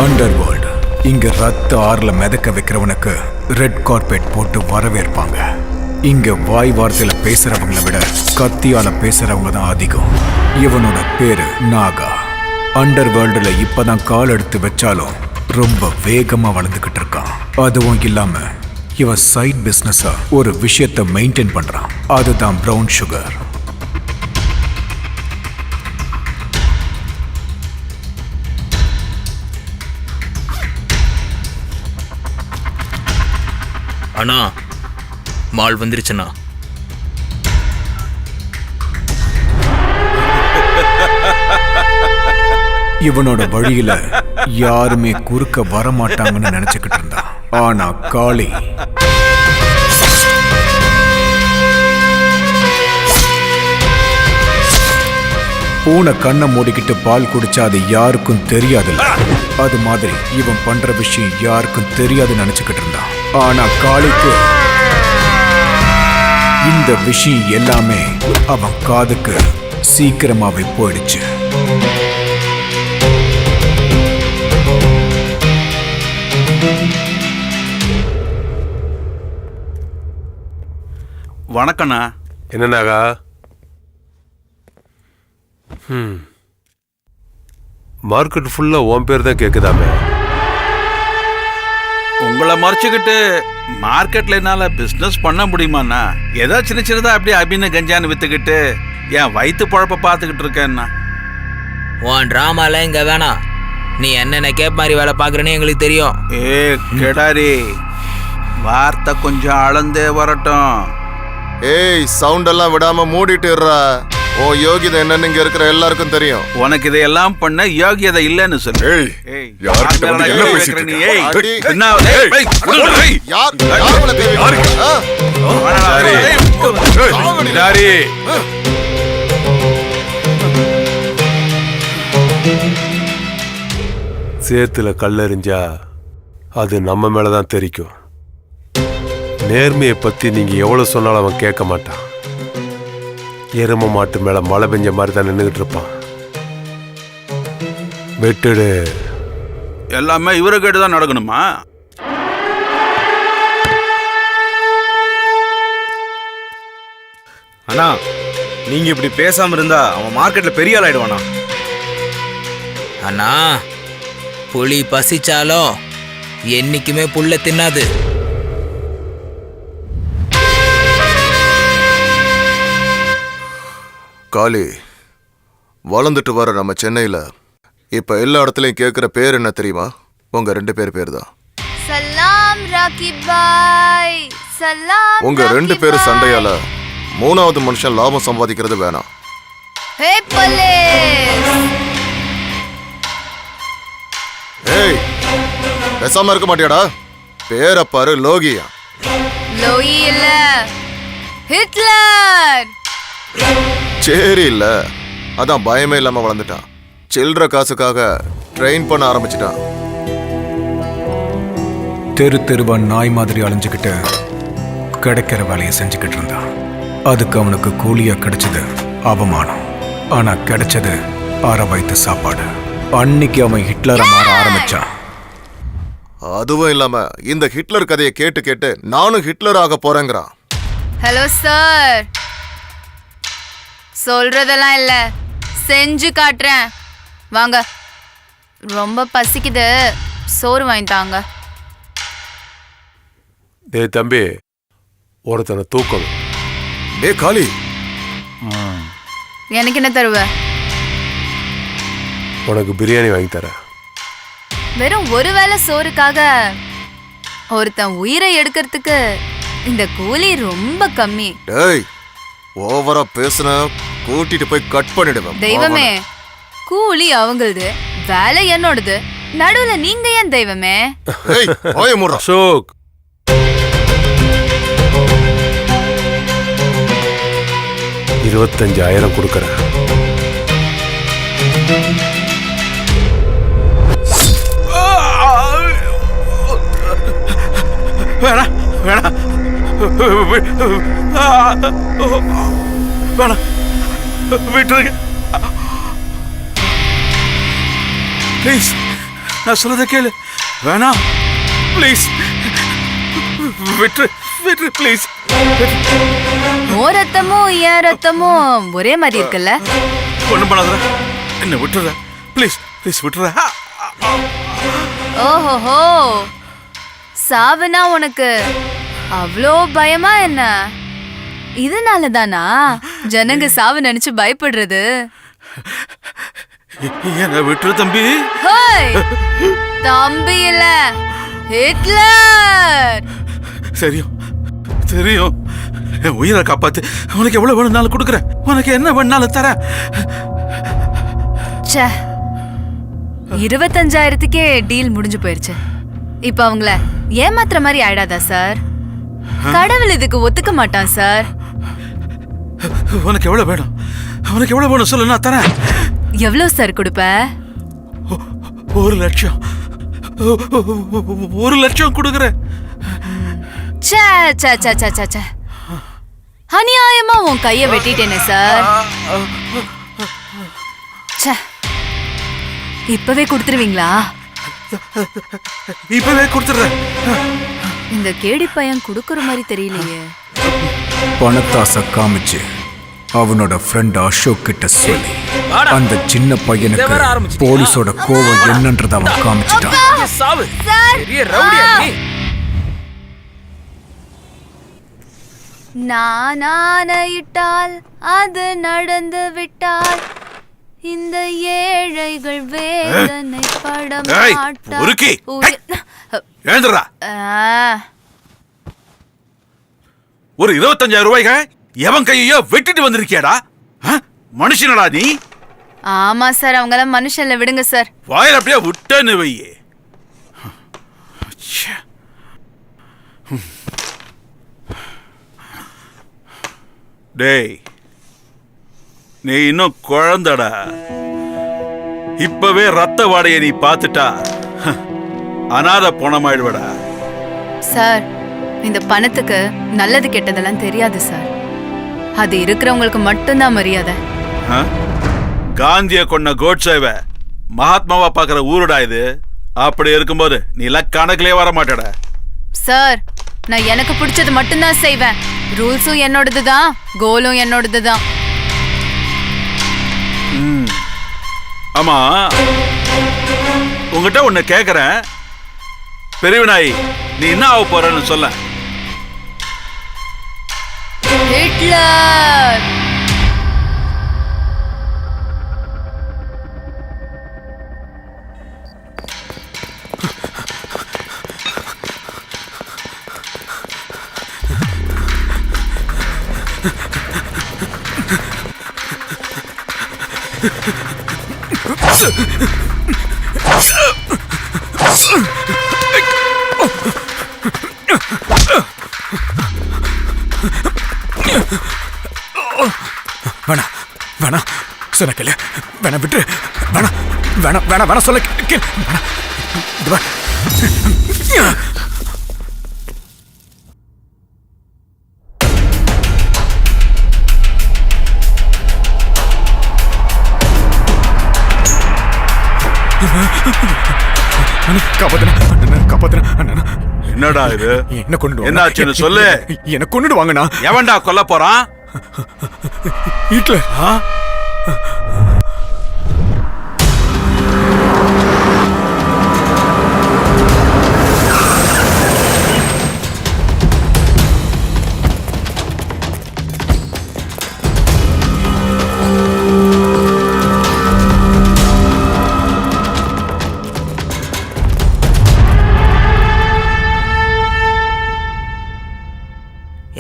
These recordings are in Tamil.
அண்டர்வேர்ல்டு. இங்க ரத்த ஆறுல மிதக்க வைக்கிறவனுக்கு ரெட் கார்பெட் போட்டு வரவேற்பாங்க. இங்க வாய் வார்த்தையில பேசுறவங்களை விட கத்தியால பேசுறவங்க தான் அதிகம். இவனோட பேரு நாகா. அண்டர்வேர்ல்டுல இப்பதான் கால் எடுத்து வச்சாலும் ரொம்ப வேகமா வளர்ந்துகிட்டு இருக்கான். அதுவும் இல்லாம இவன் சைட் பிசினஸா ஒரு விஷயத்தை மெயின்டைன் பண்றான். அதுதான் பிரவுன் சுகர். அண்ணா மால் வந்துருச்சுண்ணா. இவனோட வழியில யாருமே குறுக்க வரமாட்டாங்கன்னு நினைச்சுக்கிட்டு இருந்தான். ஆனா காளி பூனை கண்ணை மூடிக்கிட்டு பால் குடிச்சா அது யாருக்கும் தெரியாதுல்ல. அது மாதிரி இவன் பண்ற விஷயம் யாருக்கும் தெரியாதுன்னு நினைச்சுக்கிட்டு இருந்தான். ஆனா காளிக்கு இந்த விஷயம் எல்லாமே அவன் காதுக்கு சீக்கிரமாவே போயிடுச்சு. வணக்கண்ணா. என்னன்னாகா? மார்க்கெட் ஃபுல்லா உன் பேர் தான் கேக்குதாமே. உங்களை மறைச்சுக்கிட்டு மார்க்கெட்ல என்னால பிசினஸ் பண்ண முடியுமாண்ணா? ஏதோ சின்ன சின்னதா அப்படியே அபின கஞ்சான்னு வித்துக்கிட்டு என் வயிற்று பழப்ப பார்த்துக்கிட்டு இருக்கேன்னா. உன் ட்ராமால இங்க வேணாம். நீ என்னென்ன கேப் மாதிரி வேலை பார்க்குறேன்னு எங்களுக்கு தெரியும். ஏ கெடாரி, வார்த்தை கொஞ்சம் அளந்தே வரட்டும். ஏய், சவுண்ட் எல்லாம் விடாம மூடிட்டுறா. ஓ யோகிதை என்னன்னு இங்க இருக்கிற எல்லாருக்கும் தெரியும். உனக்கு இதையெல்லாம் பண்ண யோகியதை இல்லைன்னு சொல்லு. சேத்துல கல்லெறிஞ்சா அது நம்ம மேலதான் தெரிக்கும். நேர்மையை பத்தி நீங்க எவ்வளவு சொன்னாலும் அவன் கேட்க மாட்டான். எரும மாட்டு மேல மழை பெஞ்ச மாதிரி தான் நின்றுகிட்டு இருப்பான். வெட்டுடு. எல்லாமே இவரை கேட்டுதான் நடக்கணுமா? அண்ணா, நீங்க இப்படி பேசாம இருந்தா அவன் மார்க்கெட்ல பெரிய ஆள் ஆயிடுவானா? அண்ணா, புலி பசிச்சாலும் என்னைக்குமே புல்ல தின்னாது. காளி, வளர்ந்துட்டு வர நம்ம சென்னையில இப்ப எல்லா இடத்துலயும் கேட்கிற பேர் என்ன தெரியுமா? உங்க 2 பேர் தான். சலாம் ராக்கி பாய், சலாம். உங்க 2 பேர் சண்டையால 3வது மனுஷன் லாபம் சம்பாதிக்கிறது வேணாம். ஹே போலீஸ்! ஏய், பேசாம இருக்க மாட்டியாடா? பேரை பாரு, லோகியா. லோயி இல்ல, ஹிட்லர். சரி இல்ல, அதான் பயமே இல்லாம வளர்ந்துட்டான். சில்லற காசுக்காக ட்ரெயின் பண்ண ஆரம்பிச்சிட்டான். தெரு தெருவா நாய் மாதிரி அலைஞ்சுக்கிட்டு கிடைக்கிற வேலையை செஞ்சுக்கிட்டு இருந்தான். அதுக்கு அவனுக்கு கூலியா கிடைச்சது அவமானம். ஆனா கிடைச்சது அரை வயிற்று சாப்பாடு. அன்னைக்கு அவன் ஹிட்லரை மாற ஆரம்பிச்சான். அதுவும் இல்லாம இந்த ஹிட்லர் கதையை கேட்டு கேட்டு நானும் ஹிட்லர் ஆக போறேங்கிறான். ஹலோ சார், சொல்றதெல்லாம் இல்ல, செஞ்சு காட்டுறேன். வாங்க, ரொம்ப பசிக்குது, சோறு வாங்கி தாங்க. டேய் தம்பி, ஒருத்தனை தூக்கணும். டே காளி, எனக்கு என்ன தருவ? உனக்கு பிரியாணி வாங்கி தரேன். வெறும் ஒரு வேளை சோறுக்காக ஒருத்தன் உயிரை எடுக்கிறதுக்கு இந்த கூலி ரொம்ப கம்மி. டேய், ஓவரா பேசுன கூட்டிட்டு போய் கட் பண்ணிடுவேன். தெய்வமே, கூலி அவங்களது, வேலை என்னோடது, நடுவுல நீங்க ஏன் தெய்வமே? ஏய், வாயை மூடுடா. அசோக், $25,000 கொடுக்கறேன். வேணாம் வேணாம் வேணாம், விட்டுருங்க ப்ளீஸ் நான் சொல்றத கேளு. வேணாம் ப்ளீஸ், விட்டுரு விட்டுரு ப்ளீஸ். உன் ரத்தமும் என் ரத்தமும் ஒரே மாதிரி இருக்குல்ல? ஒண்ணும் பண்ணாத, என்ன விட்டுற ப்ளீஸ் ப்ளீஸ் விட்டுற. ஓஹோஹோ, சாவுனா உனக்கு அவ்வளோ பயமா என்ன? இதனால தானா ஜனங்க சாவு நினைச்சு பயப்படுறது? என்ன விட்டுரு தம்பி. ஹோய், தம்பி இல்ல, ஹிட்லர். தெரியும் தெரியும், என் உயிரை காப்பாத்து. உனக்கு எவ்வளவு வேணும்னாலும் கொடுக்குறேன், உனக்கு என்ன வேணும்னாலும் தரேன். 25,000க்கே டீல் முடிஞ்சு போயிருச்சு. இப்ப அவங்கள ஏமாத்துற மாதிரி ஆயிடாதா சார்? கடவுள் இதுக்கு ஒத்துக்க மாட்டான் சார். உனக்கு எவ்வளவு வேணும், உனக்கு எவ்வளவு வேணும் சொல்லு, நான் தரேன். எவ்வளவு சார் கொடுப்ப? 1 லட்சம். 1 லட்சம் கொடுக்குறேன். அநியாயமா உன் கைய வெட்டிட்டேனே சார். இப்பவே கொடுத்துருவீங்களா? இப்பவே கொடுத்துறேன். இந்த கேடி பையன் கொடுக்கற மாதிரி தெரியலையே. பணத்தாசை காமிச்சு அவனோட ஃப்ரெண்ட் அசோக் கிட்ட சொல்லி அந்த சின்ன பையனுக்கு போலீஸோட கோவம் என்னன்றத அவன் காமிச்சிட்டான். சாவு பெரிய ரவுடியா நீ. நான் ஆணையிட்டால் அது நடந்து விட்டால் இந்த ஏழைகள் வேதனை உருக்கி எழுந்துடா. ஒரு 25,000 ரூபாய்க்கு எவன் கையோ வெட்டிட்டு வந்திருக்கியாடா? மனுஷனடா நீ? ஆமா சார், அவங்கள மனுஷன்ல விடுங்க சார். வாயில அப்படியே விட்டேன்னு வையே. டேய், நீ இன்னும் குழந்தடா. இப்பவே ரத்த வாடையை நீ பார்த்துட்டா அனாதை போனமாயிடுவடா. சார், இந்த பணத்துக்கு நல்லது கெட்டதெல்லாம் தெரியாது சார். அது இருக்கிறவங்களுக்கு மட்டும்தான் மரியாதை. காந்திய கொண்ட கோட்சேவை மகாத்மாவா பாக்குற ஊருடா இது. அப்படி இருக்கும்போது நீ கணக்கிலே வர மாட்டடா. சார், நான் எனக்கு பிடிச்சது மட்டும்தான் செய்வேன். ரூல்ஸும் என்னோடதுதான், கோலும் என்னோடதுதான். ஆமா, உங்ககிட்ட ஒண்ணு கேக்குறேன். பெரியவனாய், நீ என்ன ஆக போறன்னு சொல்ல. ஹிட்லர். வேணா வேணா சொன்ன கேளு. வேணா விட்டு. வேணா வேணா வேணா வேணா சொல்ல கேளு. என்னடா இது? என்ன கொண்டு என்னாச்சுன்னு சொல்லு. என்ன கொண்டுட்டு வாங்கண்ணா. எவன்டா கொல்ல போறான்? ஹிட்லர்.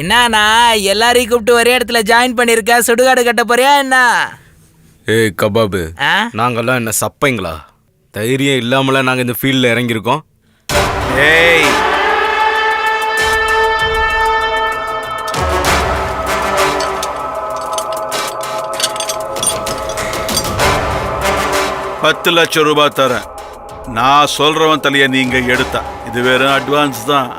என்னண்ணா எல்லாரையும் கூப்பிட்டு ஒரே இடத்துல ஜாயின் பண்ணிருக்க? சுடுகாடு கட்ட போறியா என்ன? ஏய் கபாபு, ஆ? நாங்கெல்லாம் என்ன சப்பைங்களா? தைரியம் இல்லாமல நாங்க இந்த ஃபீல்ட்ல இறங்கியிருக்கோம். ஏய், $10 லட்சம் தரேன். நான் சொல்றவன் தலைய நீங்க எடுத்தா. இது வெறும் அட்வான்ஸ் தான்.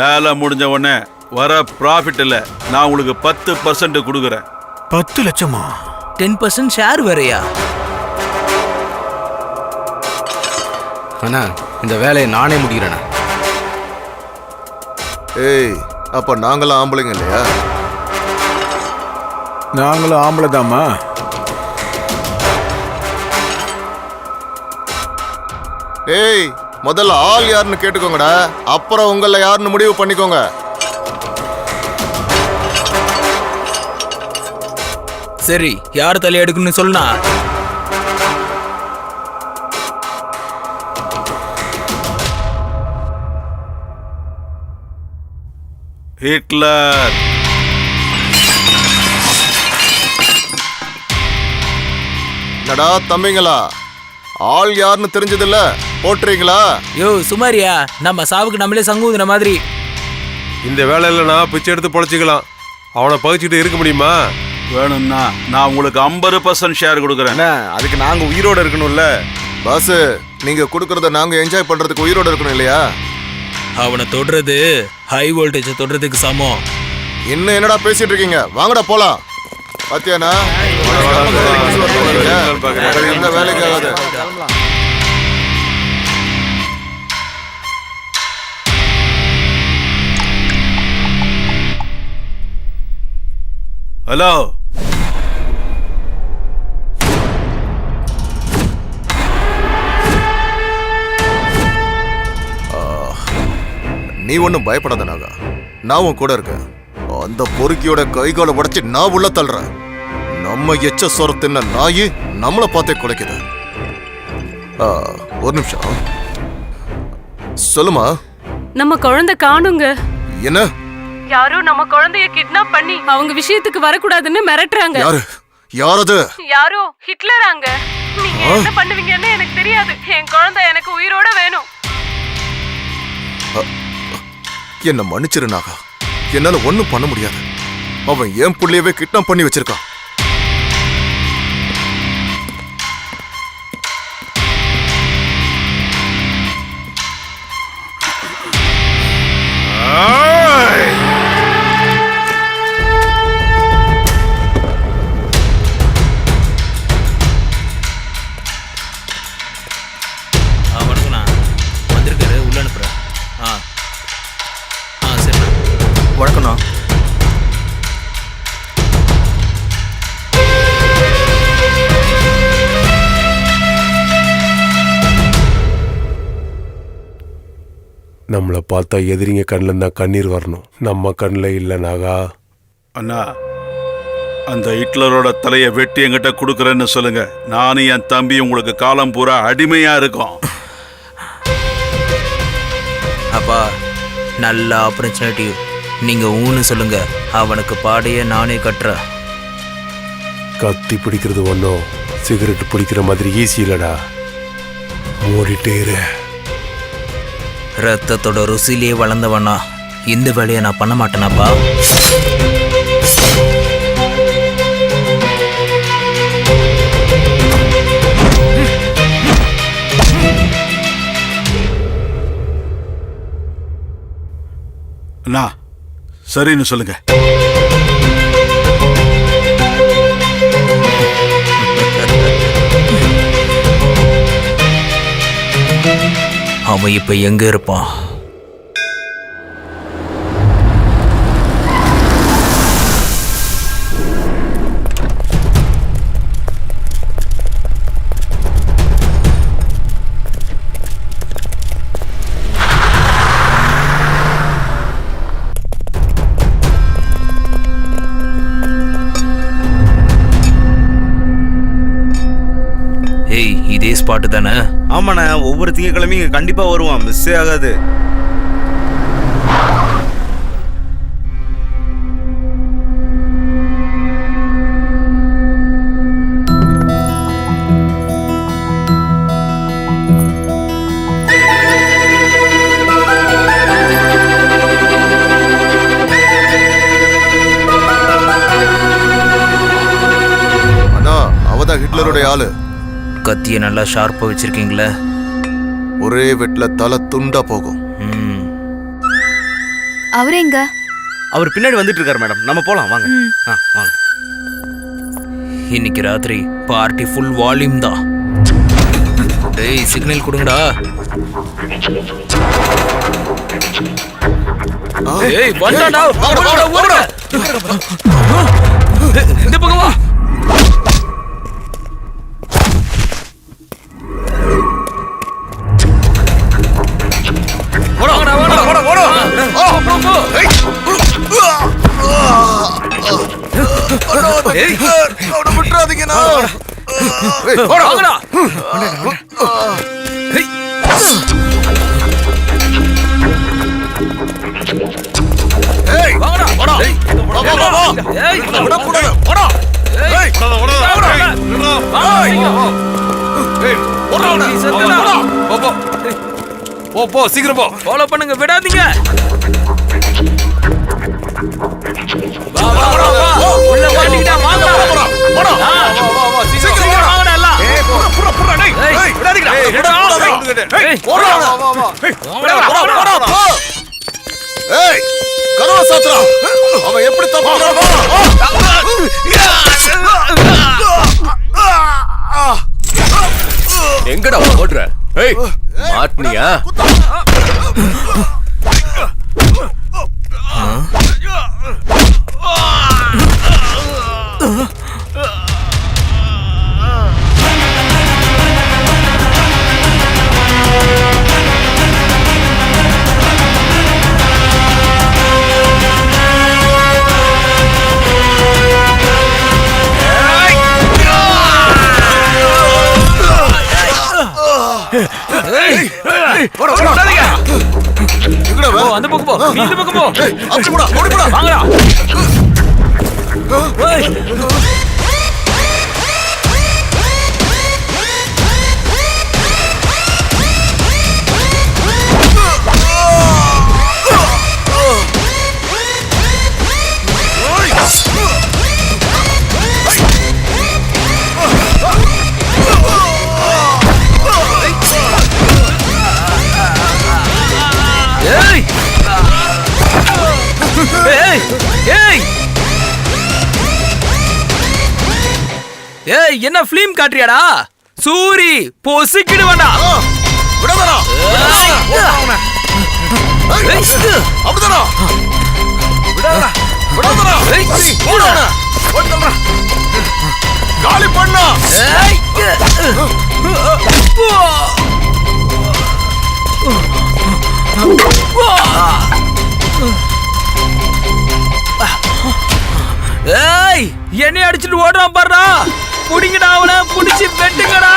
வேலை முடிஞ்ச உடனே வர ப்ராஃபிட் இல்ல, நான் உங்களுக்கு 10% கொடுக்குறேன். 10 லட்சமா? 10% ஷேர் வரையா? அண்ணா இந்த வேலையை நானே முடிக்கிறேண்ணா. ஏய், அப்ப நாங்களாம் ஆம்பளைங்க இல்லையா? நாங்களும் ஆம்பளை தாம்மா. ஏய், முதல்ல ஆள் யாருன்னு கேட்டுக்கோங்கடா, அப்புறம் உங்கள யாருன்னு முடிவு பண்ணிக்கோங்க. சரி, யார் தலை எடுக்கணும்னு சொல்லுனா? ஹிட்லர். என்னடா தம்பிங்களா, ஆள் யாருன்னு தெரிஞ்சதில்ல, போட்டுறீங்களா? யோ சுமாரியா, நம்ம சாவுக்கு நம்மளே சங்குதுன மாதிரி. இந்த வேலையில் நான் பிச்சை எடுத்து பொழைச்சிக்கலாம். அவனை பகிச்சுட்டு இருக்க முடியுமா? வேணும்னா நான் உங்களுக்கு 50% ஷேர் கொடுக்குறேன். அண்ணா அதுக்கு நாங்க உயிரோட இருக்கணும்ல. பாஸ், நீங்க கொடுக்கறத நாங்க என்ஜாய் பண்றதுக்கு உயிரோட இருக்கணும் இல்லையா? அவனை தொடுறது ஹை வோல்டேஜ் தொடுறதுக்கு சமம். இன்னும் என்னடா பேசிட்டு இருக்கீங்க? வாங்கடா போலாம். பாத்தியானா எந்த வேலைக்கு ஆகாது. ஹலோ, நீ ஒன்னும் பயப்படாத நாகா, நான் உன் கூட இருக்கேன். அந்த பொறுக்கியோட கைகால உடைச்சு நான் உள்ள தள்ளுறேன். நம்ம எச்ச சோற தின்ன நாயி நம்மளை பார்த்தே குலைக்குது. ஒரு நிமிஷம் சொல்லுமா. நம்ம குழந்தை காணுங்க. என்ன? யாரோ நம்ம குழந்தைய கிட்னாப் பண்ணி அவங்க விஷயத்துக்கு வரக்கூடாதுன்னு மிரட்டுறாங்க. யாரு? யாரது? யாரோ ஹிட்லராங்க. நீங்க என்ன பண்ணுவீங்கன்னு எனக்கு தெரியாது. என் குழந்தை எனக்கு உயிரோட வேணும். என்ன மன்னிச்சிரு நாகா, என்னால ஒண்ணும் பண்ண முடியாது. அவன் என் புள்ளையவே கிட்னாப் பண்ணி வச்சிருக்கான். வணக்கண்ணா, வந்திருக்காரு, உள்ள அனுப்புறேன். சரிண்ணா. வணக்கம்ண்ணா. நம்மளை பார்த்தா எதிரிங்க கண்ணில் தான் கண்ணீர் வரணும், நம்ம கண்ணில் இல்லை நாகா. அண்ணா, அந்த ஹிட்லரோட தலையை வெட்டி என்கிட்ட கொடுக்குறேன்னு சொல்லுங்க. நானும் என் தம்பி உங்களுக்கு காலம் பூரா அடிமையா இருக்கோம். அப்பா, நல்ல ஆப்பர்ச்சுனிட்டி. நீங்க ஊன்னு சொல்லுங்க, அவனுக்கு பாடையே நானே கட்டுறேன். கத்தி பிடிக்கிறது ஒன்றும் சிகரெட் பிடிக்கிற மாதிரி ஈஸி இல்லடா. மூடிட்டே இரு. ரத்தத்தோட ருசிலேயே வளர்ந்தவனா இந்த வேலையை நான் பண்ண மாட்டேனாப்பா. அண்ணா, சரின்னு சொல்லுங்க. அவன் இப்ப எங்க இருப்பான்? ஏய், இதே ஸ்பாட்டு தானே? ஆமாண்ணா, ஒவ்வொரு திங்கக்கிழமையும் இங்க கண்டிப்பா வருவான், மிஸ்ஸே ஆகாது. அண்ணா, அவதான் ஹிட்லருடைய ஆளு. கத்தியை நல்லா ஷார்ப்பா வச்சிருக்கீங்களே. ஒரே வெட்ல தலை துண்டா போகும். அவரு எங்க? அவர் பின்னாடி வந்துட்டு இருக்காரு மேடம். நம்ம போலாம் வாங்க. வாங்க. இன்னைக்கு ராத்திரி பார்ட்டி ஃபுல் வால்யூம் தான். டேய், சிக்னல் கொடுங்கடா. ஏய் வந்தாடா ஓடுடா இந்த பக்கம் வா போ சீக்கிரம் போ. ஃபாலோ பண்ணுங்க விடாதீங்க. உள்ள மாட்டிக்கிட்டா வாங்கடா. சீக்கிரம் வாங்கடா எல்லாம். விடாதீங்கடா. ஏய் கதவை சாத்துறா. அவன் எப்படி எங்கடா ஓடுற? ஏய் மாட்னியா? அந்த பக்கம் போ. நீ இந்த பக்கம் போ. அப்படி போடா ஓடி போடா. வாங்கடா. ஏய் என்ன ஃபிலிம் காட்றியாடா? சூரி பொசிக்கிடுவாடா. விடாதடா. அப்படிதாடா. விடாதடா. விடாதடா. போடா. போடா. காலி பண்ணா. ஏய் என்னை அடிச்சிட்டு ஓடுறான் பாருடா. புடிங்கடா அவனை. புடிச்சு வெட்டுங்கடா.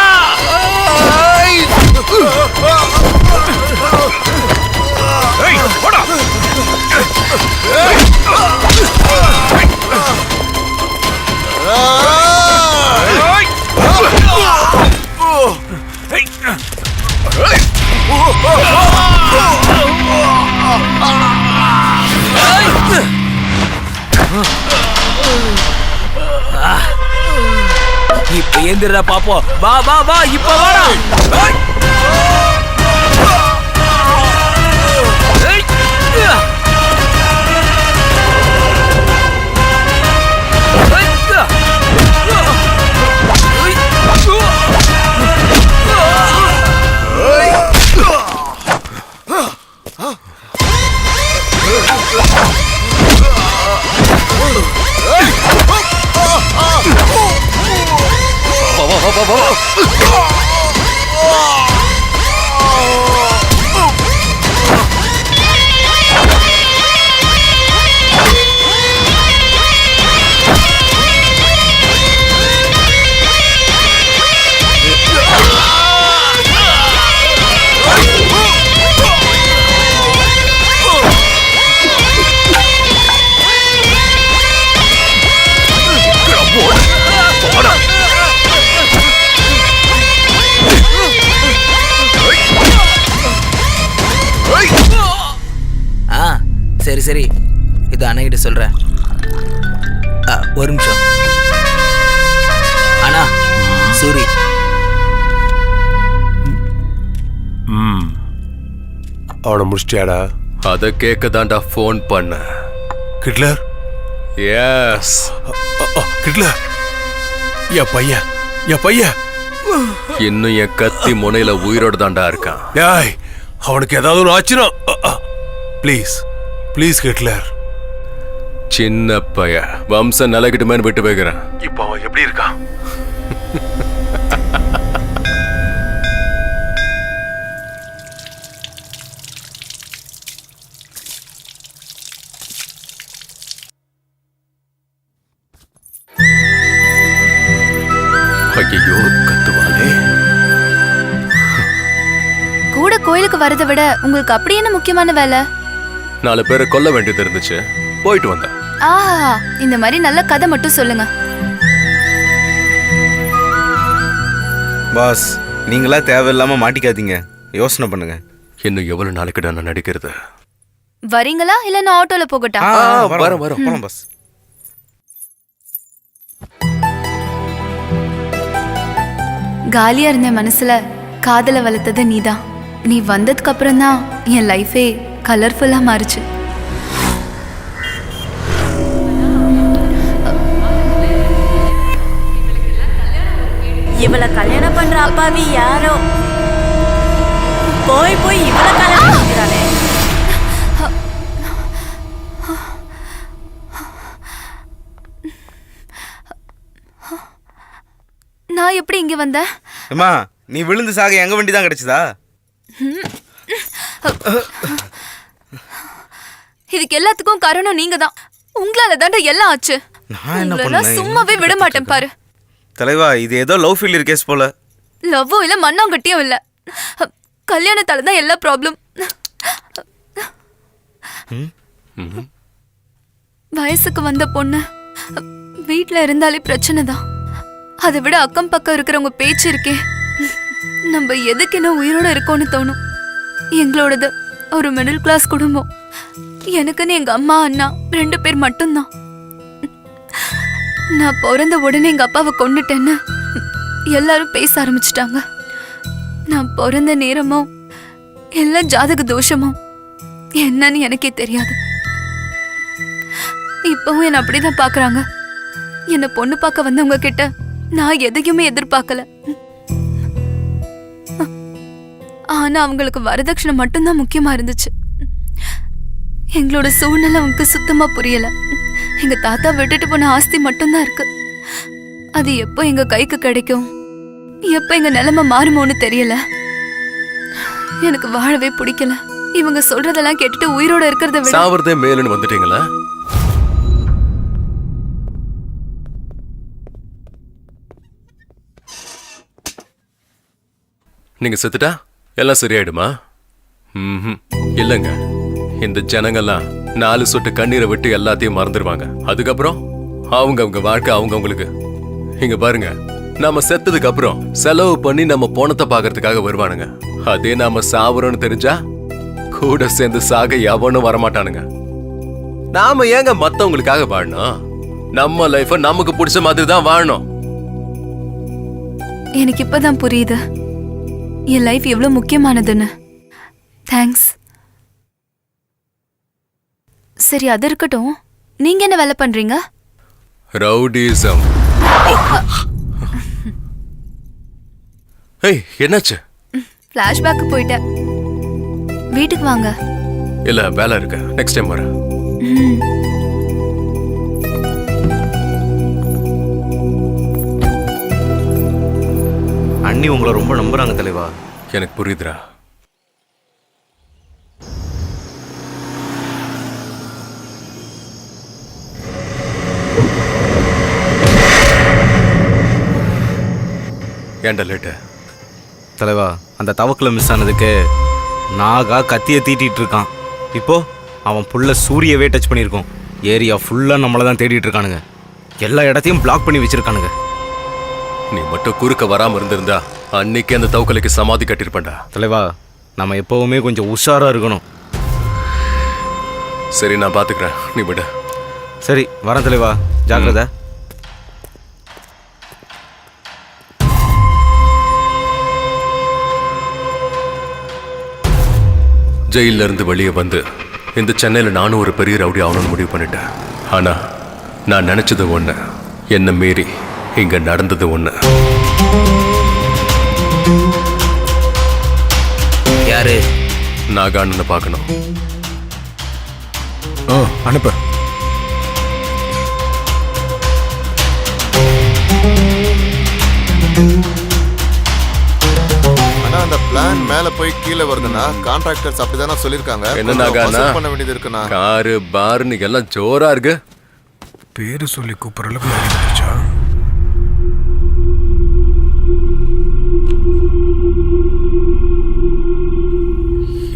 இப்ப ஏந்திரா பாப்போம். வா வா வா இப்ப வாடா. சரி சரி இது அண்ணகிட்ட சொல்றேன். ஒரு நிமிஷம் அண்ணா. சூரி அவனை முடிச்சிட்டியாடா? அதை கேட்க தான்டா ஃபோன் பண்ண. கிட்லர்? எஸ் கிட்லர் என் பையன் இன்னும் என் கத்தி முனையில உயிரோடு தான்டா இருக்கான். டேய் அவனுக்கு ஏதாவது ஒரு ஆச்சுனா ப்ளீஸ் ப்ளீஸ் ஹிட்லர். சின்ன பைய வம்சம் நிலைக்கிட்டுமேன்னு விட்டு போய்க்கிறேன். இப்போ அவன் எப்படி இருக்கான்? ஐயோ கத்துவாளே. கூட கோயிலுக்கு வரதை விட உங்களுக்கு அப்படி என்ன முக்கியமான வேலை? 4 பேரை கொல்ல வேண்டியது இருந்துச்சு, போயிட்டு வந்தேன். ஆஹா, இந்த மாதிரி நல்ல கதை மட்டும் சொல்லுங்க. பாஸ், நீங்களா தேவையில்லாம மாட்டிக்காதீங்க, யோசனை பண்ணுங்க. இன்னும் எவ்வளவு நாளைக்கு நான் நடிக்கிறது? வரீங்களா இல்ல நான் ஆட்டோல போகட்டா? வரோம் போலாம் பாஸ். காலியா இருந்த மனசுல காதல வளர்த்தது நீதான். நீ வந்ததுக்கு அப்புறம் தான் என் லைஃபே கலர்ஃபுல்லா மாறுச்சு. இவளை கல்யாணம் பண்ற அப்பாவி யாரோ போய் இவளை கல்யாணம் பண்ணிக்கிறாளே. நான் எப்படி இங்க வந்தேன்? அம்மா, நீ விழுந்து சாக எங்க வண்டி தான் கிடைச்சதா? இதுக்கு எல்லாத்துக்கும் காரணம் நீங்க தான். உங்களால தாண்டா எல்லாம் ஆச்சு. நான் என்ன உங்களெல்லாம் பண்ணேன்? சும்மாவே விட மாட்டேன் பாரு. தலைவா, இது ஏதோ லவ் ஃபெயிலியர் கேஸ் போல. லவ்வும் இல்ல மண்ணாங்கட்டியும் இல்ல, கல்யாணத்தால தான் எல்லா ப்ராப்ளம். வயசுக்கு வந்த பொண்ணு வீட்ல இருந்தாலே பிரச்சனை தான். அதை விட அக்கம் பக்கம் இருக்கிறவங்க பேச்சு இருக்கே, நம்ம எதுக்கு என்ன உயிரோட இருக்கோன்னு தோணும். எங்களோடது ஒரு மிடில் கிளாஸ் குடும்பம். எனக்குன்னு எங்க அம்மா அண்ணா 2 பேர் மட்டும்தான். நான் பிறந்த உடனே எங்க அப்பாவை கொன்னுட்டேன்னு எல்லாரும் பேச ஆரம்பிச்சிட்டாங்க. நான் பிறந்த நேரமோ எல்லாம் ஜாதக தோஷமோ என்னன்னு எனக்கே தெரியாது. இப்பவும் என்ன அப்படிதான் பாக்குறாங்க. என்ன பொண்ணு பார்க்க வந்தவங்க கிட்ட நான் எதையுமே எதிர்பார்க்கல. ஆனா அவங்களுக்கு வரதட்சணை மட்டும்தான் முக்கியமா இருந்துச்சு. எங்களோட சூழ்நிலை அவங்களுக்கு சுத்தமா புரியல. எங்க தாத்தா விட்டுட்டு போன ஆஸ்தி மட்டும்தான் இருக்கு. அது எப்போ எங்க கைக்கு கிடைக்கும், எப்ப எங்க நிலைமை மாறுமோன்னு தெரியல. எனக்கு வாழவே பிடிக்கல. இவங்க சொல்றதெல்லாம் கேட்டுட்டு உயிரோட இருக்கிறத விட சாவறதே மேலுன்னு வந்துட்டீங்களா? நீங்க செத்துட்டா எல்லாம் சரியாயிடுமா? இல்லங்க, இந்த ஜனங்கள்லாம் 4 சொட்டு கண்ணீரை விட்டு எல்லாத்தையும் மறந்துடுவாங்க. அதுக்கப்புறம் அவங்க வாழ்க்கை அவங்களுக்கு. இங்க பாருங்க, நாம செத்ததுக்கு அப்புறம் செலவு பண்ணி நம்ம போனத்தை பாக்குறதுக்காக வருவானுங்க. அதே நாம சாவறோம்னு தெரிஞ்சா கூட சேர்ந்து சாக எவனும் வரமாட்டானுங்க. நாம ஏங்க மத்தவங்களுக்காக வாழணும்? நம்ம லைஃப நமக்கு பிடிச்ச மாதிரி தான் வாழணும். எனக்கு இப்பதான் புரியுது என் லைஃப் எவ்வளவு முக்கியமானதுன்னு. தேங்க்ஸ். சரி, அது இருக்கட்டும். நீங்க என்ன வேலை பண்றீங்க? ரவுடிசம். ஏய், என்னாச்சு? ஃபிளாஷ்பேக் போயிட்டேன். வீட்டுக்கு வாங்க. இல்ல, வேலை இருக்கு, நெக்ஸ்ட் டைம் வரேன். அண்ணி உங்களை ரொம்ப நம்புறாங்க தலைவா. எனக்கு புரியுதுடா. ஏன்டா லேட்டு? தலைவா, அந்த தவக்கில் மிஸ் ஆனதுக்கு நாகா கத்தியை தீட்டிட்டு இருக்கான். இப்போ அவன் புள்ள சூரியவே டச் பண்ணியிருக்கோம். ஏரியா ஃபுல்லாக நம்மளை தான் தேடிட்டு இருக்கானுங்க. எல்லா இடத்தையும் பிளாக் பண்ணி வச்சிருக்கானுங்க. நீ மட்டும் குறுக்க வராம இருந்திருந்தா அன்னைக்கு அந்த தவக்கலைக்கு சமாதி கட்டிருப்பேன்டா. தலைவா, நம்ம எப்பவுமே கொஞ்சம் உஷாராக இருக்கணும். சரி, நான் பாத்துக்கிறேன், நீ விட. சரி, வரேன் தலைவா, ஜாக்கிரதை. ஜெயில இருந்து வெளியே வந்து இந்த சென்னையில் நானும் ஒரு பெரிய ரவுடி ஆகணும்னு முடிவு பண்ணிட்டேன். ஆனா நான் நினைச்சது ஒண்ணு, என்ன மீறி இங்க நடந்தது ஒண்ணு. யாரு? நாகாண்ணனை பார்க்கணும். அனுப்பு. ஆனா அந்த பிளான் மேல போய் கீழே வருதுன்னா கான்ட்ராக்டர்ஸ் அப்படிதானே சொல்லிருக்காங்க. என்ன நாகாண்ணா? பண்ண வேண்டியது இருக்குண்ணா. காரு பார்னு எல்லாம் ஜோரா இருக்கு. பேரு சொல்லி கூப்பிடுற அளவுக்கு ஆயிடுச்சா?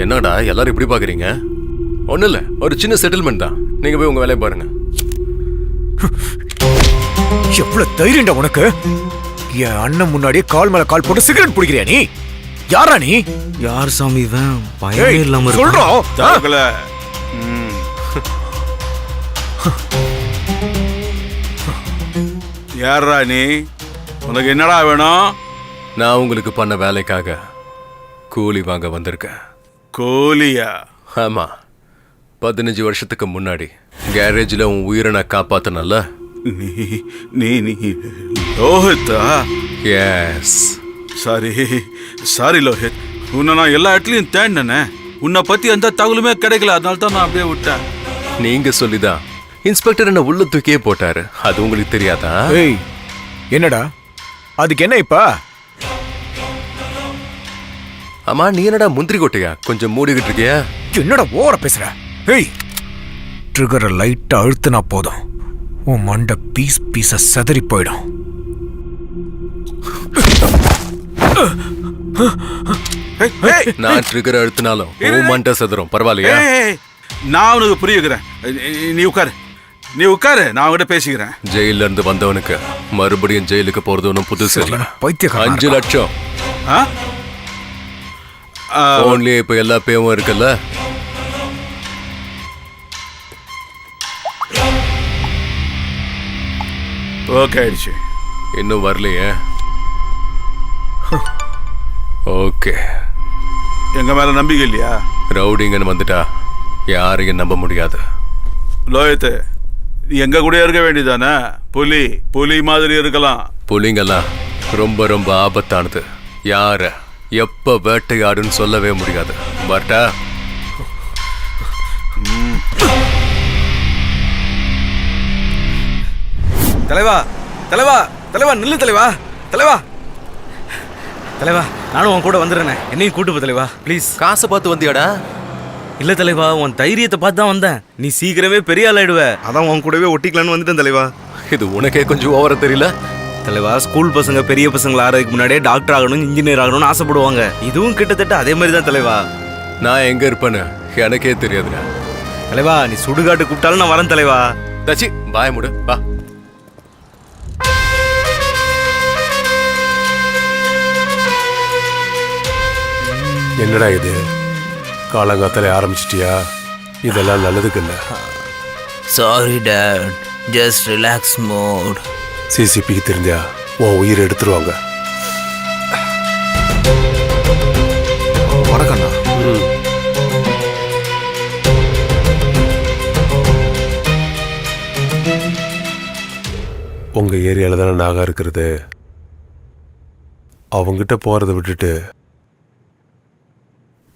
என்னடா எல்லாரும் இப்படி பாக்குறீங்க? ஒண்ணும் இல்ல, ஒரு சின்ன செட்டில்மெண்ட் தான். நீங்க போய் உங்க வேலையை பாருங்க. எவ்வளவு தைரியம்டா உனக்கு? என் அண்ணன் முன்னாடியே கால் மேல கால் போட்டு சிகரெட் பிடிக்கிறியா நீ? யாரா நீ? யார் சாமி இவன்? பயமே ஏய், இல்லாம இருக்கான். சொல்றோம். தவக்கல. யாரா நீ? உனக்கு என்னடா வேணும்? நான் உங்களுக்கு பண்ண வேலைக்காக கூலி வாங்க வந்திருக்கேன். கோலியா? ஆமா, 15 வருஷத்துக்கு முன்னாடி கேரேஜில் உன் உயிரை நான் காப்பாத்தினல. நீ நீ நீ லோஹித்தா? எஸ். சாரி சாரி லோஹித், உன்னை நான் எல்லா இடத்துலையும் தேடினேனே. உன்னை பத்தி எந்த தகவலுமே கிடைக்கல, அதனால தான் நான் அப்படியே விட்டேன். நீங்க சொல்லிதான் இன்ஸ்பெக்டர் என்ன உள்ள தூக்கியே போட்டாரு. அது உங்களுக்கு தெரியாதா? ஏய், என்னடா அதுக்கு என்ன இப்ப? ஆமா, நீ என்னடா முந்திரி கொட்டையா? கொஞ்சம் மூடிக்கிட்டு இருக்கியா? என்னடா ஓவரா பேசுற? ஏய், ட்ரிகரை லைட்டா அழுத்தினா போதும், உன் மண்டை பீஸ் பீஸா செதறி போயிடும். நான் ட்ரிகர் அழுத்தினாலும் உன் மண்டை செதறும். பரவாயில்லையா? ஏய், நான் உனக்கு புரிய வைக்கிறேன். நீ உட்காரு, நீ உட்காரு, நான் உங்ககிட்ட பேசிக்கிறேன். ஜெயில இருந்து வந்தவனுக்கு மறுபடியும் ஜெயிலுக்கு போறது ஒன்றும் புதுசு இல்லை. பைத்தியக்காரன் 5 லட்சம் போன்லயே இப்ப எல்லா பேவும் இருக்குல்ல. ஓகே ஆயிடுச்சு. இன்னும் வரலையே? ஓகே. எங்க மேல நம்பிக்கை இல்லையா? ரவுடிங்கன்னு வந்துட்டா யாரையும் நம்ப முடியாது. லோயத்து, நீ எங்க கூட இருக்க வேண்டியதானே? புலி புலி மாதிரி இருக்கலாம். புலிங்கெல்லாம் ரொம்ப ரொம்ப ஆபத்தானது. யார எப்ப வேட்டையாடுன்னு சொல்லவே முடியாது. பட்டா தலைவா, தலைவா, தலைவா, நில்லு தலைவா, தலைவா, தலைவா, நானும் உன் கூட வந்துடுறேன். என்னையும் கூட்டு போ தலைவா, ப்ளீஸ். காசை பார்த்து வந்தியாடா? இல்ல தலைவா, உன் தைரியத்தை பார்த்து தான் வந்தேன். நீ சீக்கிரமே பெரிய ஆள் ஆயிடுவ, அதான் உன் கூடவே ஒட்டிக்கலான்னு வந்துட்டேன் தலைவா. இது உனக்கே கொஞ்சம் ஓவரா தெரியல? தலைவா, ஸ்கூல் பசங்க பெரிய பசங்களை ஆறதுக்கு முன்னாடியே டாக்டர் ஆகணும், இன்ஜினியர் ஆகணும்னு ஆசைப்படுவாங்க. இதுவும் கிட்டத்தட்ட அதே மாதிரி தான் தலைவா. நான் எங்க இருப்பேன்னு எனக்கே தெரியாதுடா. தலைவா, நீ சுடுகாட்டு கூப்பிட்டாலும் நான் வரேன் தலைவா. தச்சி பாய முடு, வா. என்னடா இது, காலங்காத்தாலே ஆரம்பிச்சிட்டியா? இதெல்லாம் நல்லதுக்கு இல்லை. Sorry dad, just relax mode. சிசிபிக்கு தெரிஞ்சா உன் உயிரை எடுத்துருவாங்க. வணக்கண்ணா. உங்க ஏரியால தானே நாகா இருக்கிறது. அவங்கிட்ட போறதை விட்டுட்டு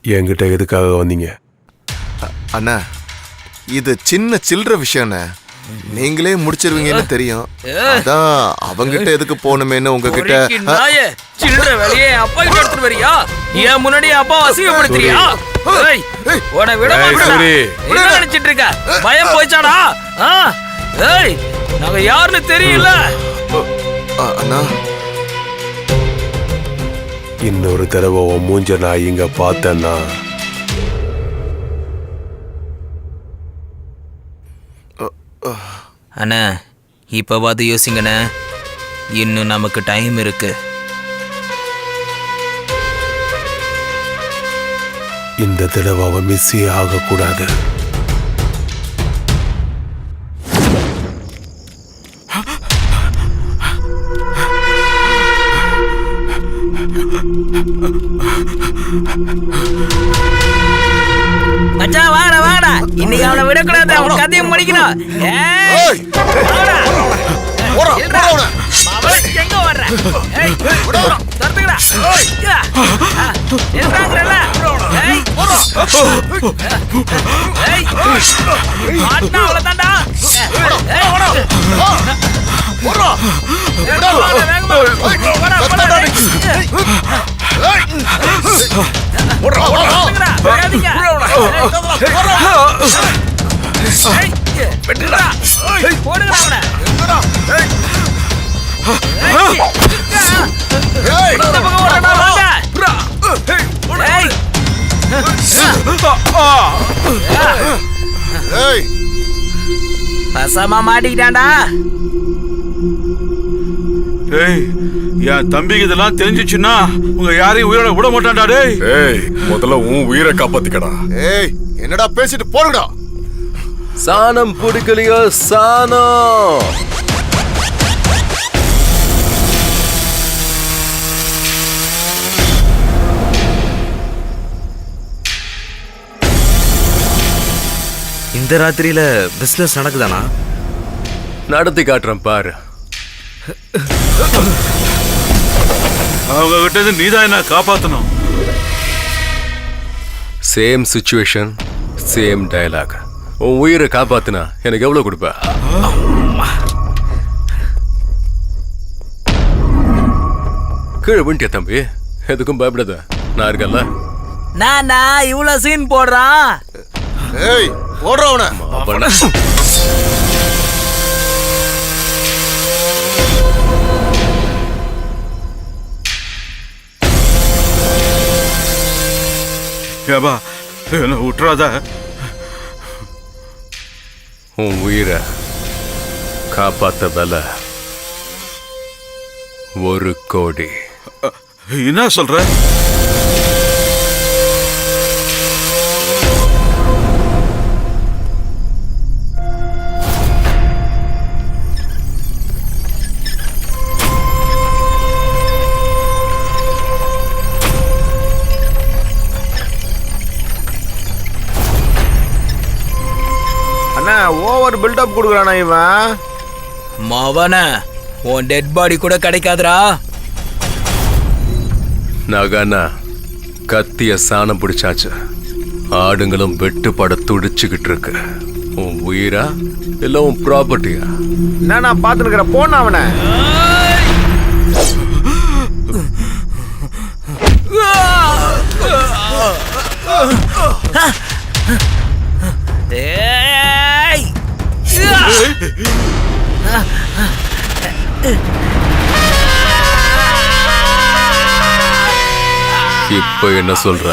என்கிட்ட எதுக்காக வந்தீங்க? அண்ணா, இது சின்ன சில்லற விஷயம்ண்ணே, நீங்களே முடிச்சிருவீங்கன்னு தெரியும். அதான் அவங்கிட்ட எதுக்கு போகணுமேன்னு உங்ககிட்ட. சில்லற வேலையே அப்பா கிட்ட எடுத்துட்டு வரியா? ஏன் முன்னாடி அப்பா அசிங்கப்படுத்துறியா? ஏய், உன்னை விட மாட்டேன். என்ன நினைச்சிட்டு இருக்க? பயம் போய்ச்சாடா? ஏய், நாங்க யாருன்னு தெரியல. அண்ணா, இன்னொரு தடவை உன் மூஞ்ச நான் இங்க பார்த்தேன்னா அண்ணா, இப்பவாது யோசிங்கண்ணே, இன்னும் நமக்கு டைம் இருக்கு. இந்த தடவை அவன் மிஸ்ஸே ஆகக்கூடாது. மச்சான், வாடா வாடா, இன்னைக்கு அவனை விடக்கூடாது, அவன் கதையும் முடிக்கணும். ஏய், வாடா. எங்க வர்ற? ஏய், தரத்துக்கடா. என்னங்கறல ஏய் ஏய் மாட்டா அவ்வளவுதான்டா போடா பசமா மாட்டிக்கிட்டான்டா. ஏய் என் தம்பிக்கு இதெல்லாம் தெரிஞ்சிச்சுன்னா உங்க யாரையும் உயிரோட விட மாட்டான்டா. டேய் ஏய் முதல்ல உன் உயிரை காப்பாத்திக்கடா. ஏய் என்னடா பேசிட்டு போறடா. சாணம் பிடிக்கலையோ சாணம். இந்த ராத்திரியில பிசினஸ் நடக்குதானா? நடத்தி காட்டுறேன் பாரு. அவங்க கிட்ட நீதான் என்ன காப்பாத்தணும். Same situation same dialogue. உன் உயிரை காப்பாத்துனா எனக்கு எவ்வளவு கொடுப்ப? கீழே விண்டியா தம்பி, எதுக்கும் பயப்படாத, நான் இருக்கல. நானா இவ்வளவு சீன் போடுறான்? ஏய் போடுற அவனை. ஏபா என்ன விட்டுறாத. உன் உயிரை காப்பாத்த விலை 1 கோடி. என்ன சொல்ற? ஓவர் பில்டப் கொடுக்குறானா இவன்? மவன உன் டெட் பாடி கூட கிடைக்காதுடா. நகனா கத்திய சாணம் பிடிச்சாச்சு. ஆடுங்களும் வெட்டுப்பட துடிச்சுக்கிட்டு இருக்கு. உன் உயிரா இல்ல உன் ப்ராப்பர்ட்டியா? என்ன பாத்துக்கிற போன அவனை. இப்ப என்ன சொல்ற?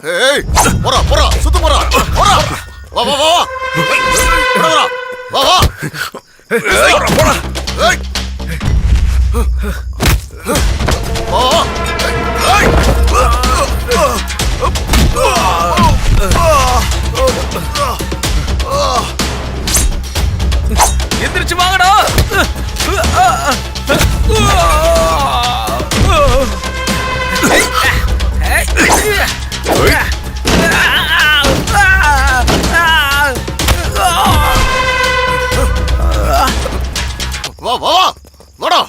ஏய் போடா போடா சுத்து போடா போடா. வா வா வா போடா வா வா. போடா போடா. ஏய் வா வா. ஏய் எந்திரிச்சு வாங்கடா. வா வா வாடா.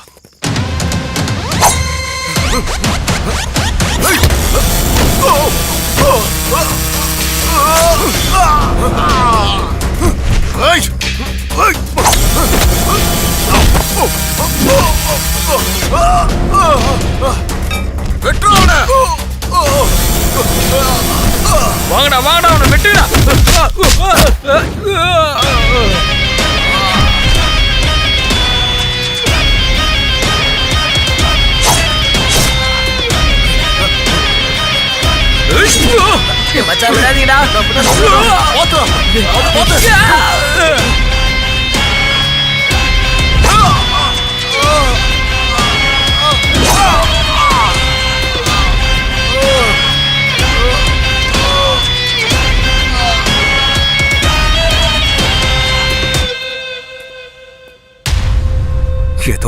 வாங்கடா வாங்கடா அவனை வெட்டுடா. மச்சான் விடாதீங்கடா.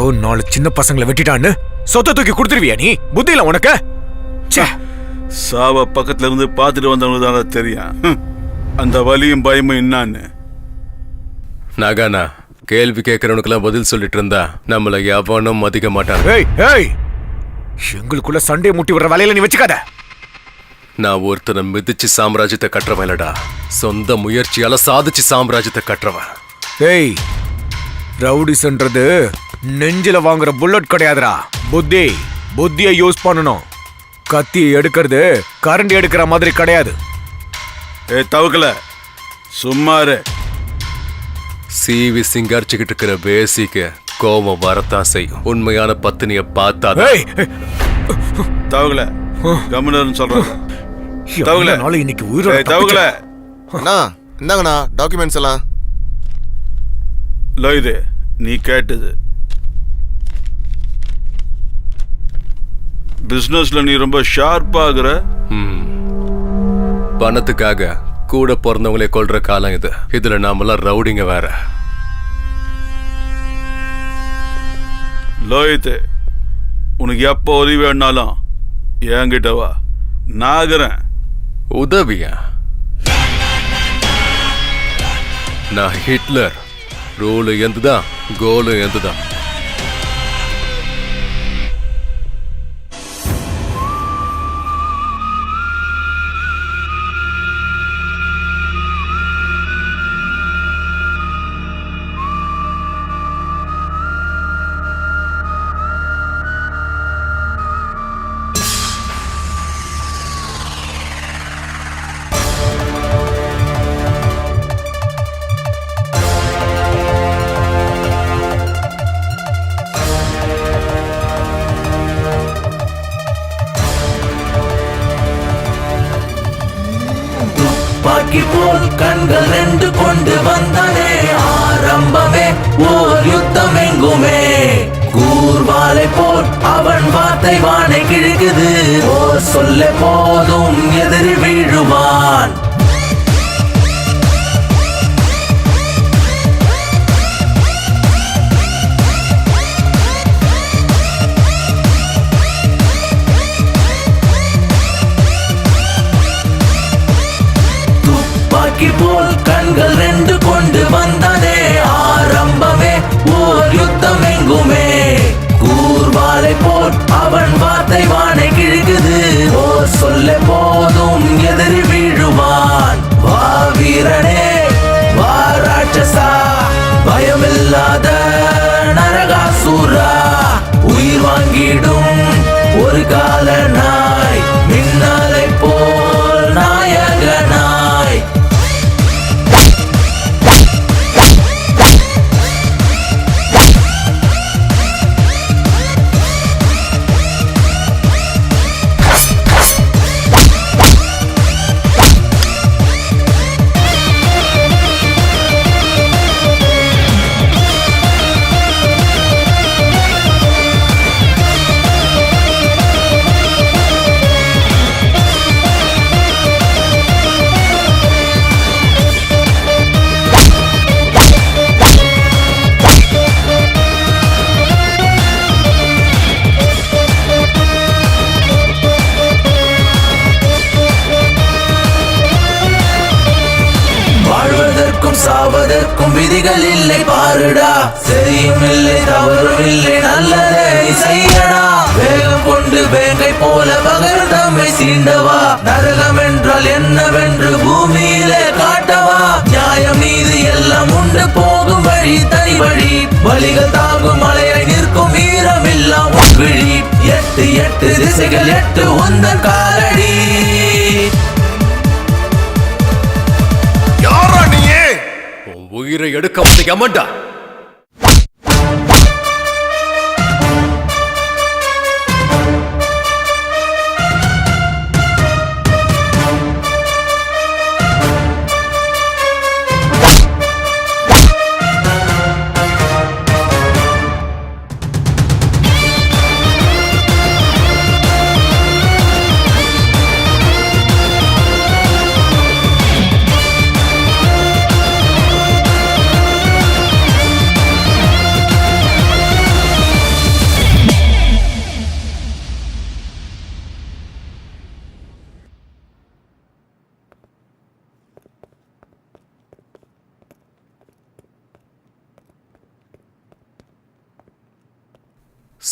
ஏதோ 4 சின்ன பசங்களை வெட்டிட்டான்னு சொத்தை தூக்கி கொடுத்துருவியா நீ? புத்தி இல்ல உனக்கு? ச்சே. சாவ பக்கத்துல இருந்து பார்த்துட்டு வந்தவங்களுக்கு தான் தெரியும் அந்த வலியும் பயமும் என்னான்னு. நாகானா கேள்வி கேட்கறவனுக்கெல்லாம் பதில் சொல்லிட்டு இருந்தா நம்மள எவனும் மதிக்க மாட்டாங்க. ஏய் ஏய், எங்களுக்குள்ள சண்டையை முட்டி விடுற வேலையில நீ வச்சுக்காத. நான் ஒருத்தனை மிதிச்சு சாம்ராஜ்யத்தை கட்டுறவன் இல்லடா, சொந்த முயற்சியால சாதிச்சு சாம்ராஜ்யத்தை கட்டுறவன். ஏய், ரவுடிஸ்ன்றது நெஞ்சில வாங்குற புல்லட் கிடையாதுடா. புத்தியை யூஸ் பண்ணணும். கத்தியை எடுக்கிறது கரண்டி எடுக்கிற மாதிரி கிடையாது. தவக்கல சும்மாரு. சிவி சிங்காரிச்சுக்கிட்டு இருக்கிற பேசிக்கு கோபம் வரத்தான் செய்யும். உண்மையான பத்தினிய பார்த்தா தவக்கல கவர்னர் சொல்றாங்க. தவக்கல இன்னைக்கு உயிரோட தவக்கல அண்ணா இந்தாங்கண்ணா டாக்குமெண்ட்ஸ் எல்லாம். இது நீ கேட்டது. பிசினஸ்ல நீ ரொம்ப ஷார்ப்பாகிற. பணத்துக்காக கூட பிறந்தவங்களே கொல்ற காலம் இது. இதுல நாமெல்லாம் ரவுடிங்க வேற. லோயித்து, உனக்கு எப்போ உதவி வேணாலும் என்கிட்ட வா, நாகிறேன். உதவியா? நான் ஹிட்லர். ரூலு எந்துதான், கோலு எந்துதான். துப்பாக்கி போல் கண்கள் 2 கொண்டு வந்தானே, ஆரம்பமே ஓர் யுத்தம் எங்குமே. கூர்வாலை போல் அவன் வார்த்தை வானை கிழக்குது, ஓர் சொல்ல போதும் எதிரி வீழுவான். போல் கண்கள் 2 கொண்டு வந்தானே, ஆரம்பமே ஓர் யுத்தம் எங்குமே. கூர்வாலை போல் அவன் வார்த்தை வானை கிழக்குது, ஓர் சொல்ல போதும் எதிரி வீழுவான். வா வீரனே வா ராட்சசா, பயமில்லாத நரகாசூரா, உயிர் வாங்கிடும் ஒரு கால நாய், மின்னலை போல் நாயகனாய். சாவதற்கும் விதிகள் இல்லை பாருடா, சரியும் இல்லை தவறும் இல்லை, நல்லதே செய்யடா. வேகம் கொண்டு வேங்கை போல பகர் தம்மை சீண்டவா, நரகம் என்றால் என்னவென்று பூமியிலே காட்டவா. நியாயம் நீதி எல்லாம் உண்டு போகும் வழி தனி வழி, வழிகள் தாங்கும் மலையை நிற்கும் வீரமில்லாம் விழி. 8 திசைகள் 8 உந்தன் காலடி. உயிரை எடுக்க முடியாமடா.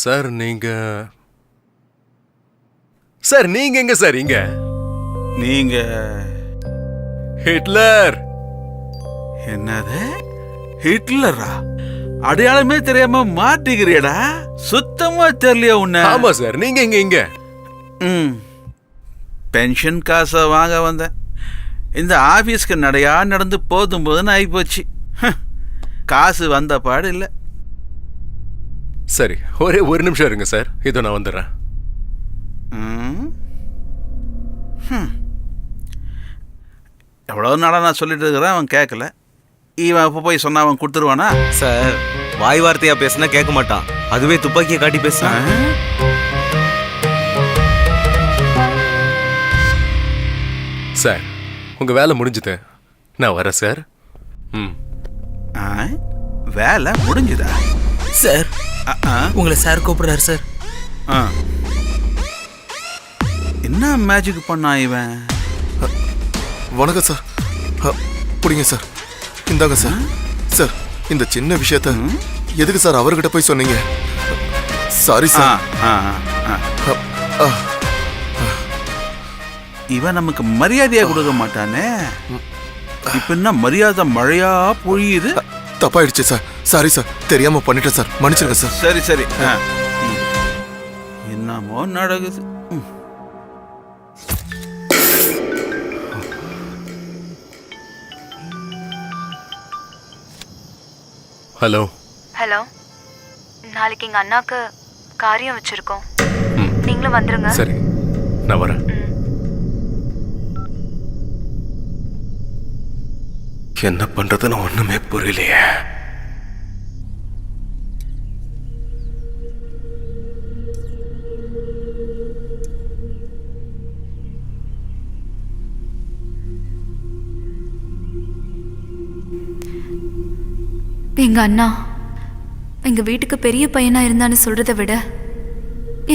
சார் நீங்க சார் நீங்க எங்க சார் இங்க? நீங்க ஹிட்லர். என்னது ஹிட்லரா? அடையாளமே தெரியாம மாட்டிக்கிறியடா. சுத்தமா தெரியலையா உன்ன? ஆமா சார், நீங்க இங்க. ம், பென்ஷன் காசை வாங்க வந்தேன். இந்த ஆபீஸ்க்கு நடையா நடந்து போதுன்னு ஆகிப்போச்சு. காசு வந்த பாடு இல்லை. சரி, ஒரே ஒரு நிமிஷம் இருங்க சார், இதோ நான் வந்துடுறேன். எவ்வளோ நாளாக நான் சொல்லிட்டு இருக்கிறேன், அவன் கேட்கல. இவன் இப்போ போய் சொன்னா அவன் கொடுத்துருவானா? சார் வாய் வார்த்தையா பேசினா கேட்க மாட்டான், அதுவே துப்பாக்கியை காட்டி பேசுறான். சார் உங்க வேலை முடிஞ்சுது, நான் வரேன் சார். ம். வேலை முடிஞ்சுதா? சார் உங்களை சார் கூப்பிடுறாரு சார். என்ன மேஜிக் பண்ணா இவன்? வணக்கம் சார். பிடிங்க சார், இந்தாங்க சார். சார் இந்த சின்ன விஷயத்த எதுக்கு சார் அவர்கிட்ட போய் சொன்னீங்க? Sorry sir. இவன் நமக்கு மரியாதையா கொடுக்க மாட்டானே. இப்ப என்ன மரியாதை மழையா பொழியுது? தப்பாயிடுச்சு சார், சாரி சார், தெரியாம பண்ணிட்டேன் சார், மன்னிச்சிருங்க சார். சரி சரி. என்னமோ நடக்குது. ஹலோ. ஹலோ, நாளைக்கு எங்க அண்ணாக்கு காரியம் வச்சிருக்கோம், நீங்களும் வந்துருங்க. சரி, நான் வரேன். என்ன பண்றதுன்னு ஒண்ணுமே புரியலையே. எங்க அண்ணா எங்க வீட்டுக்கு பெரிய பையனா இருந்தான்னு சொல்றதை விட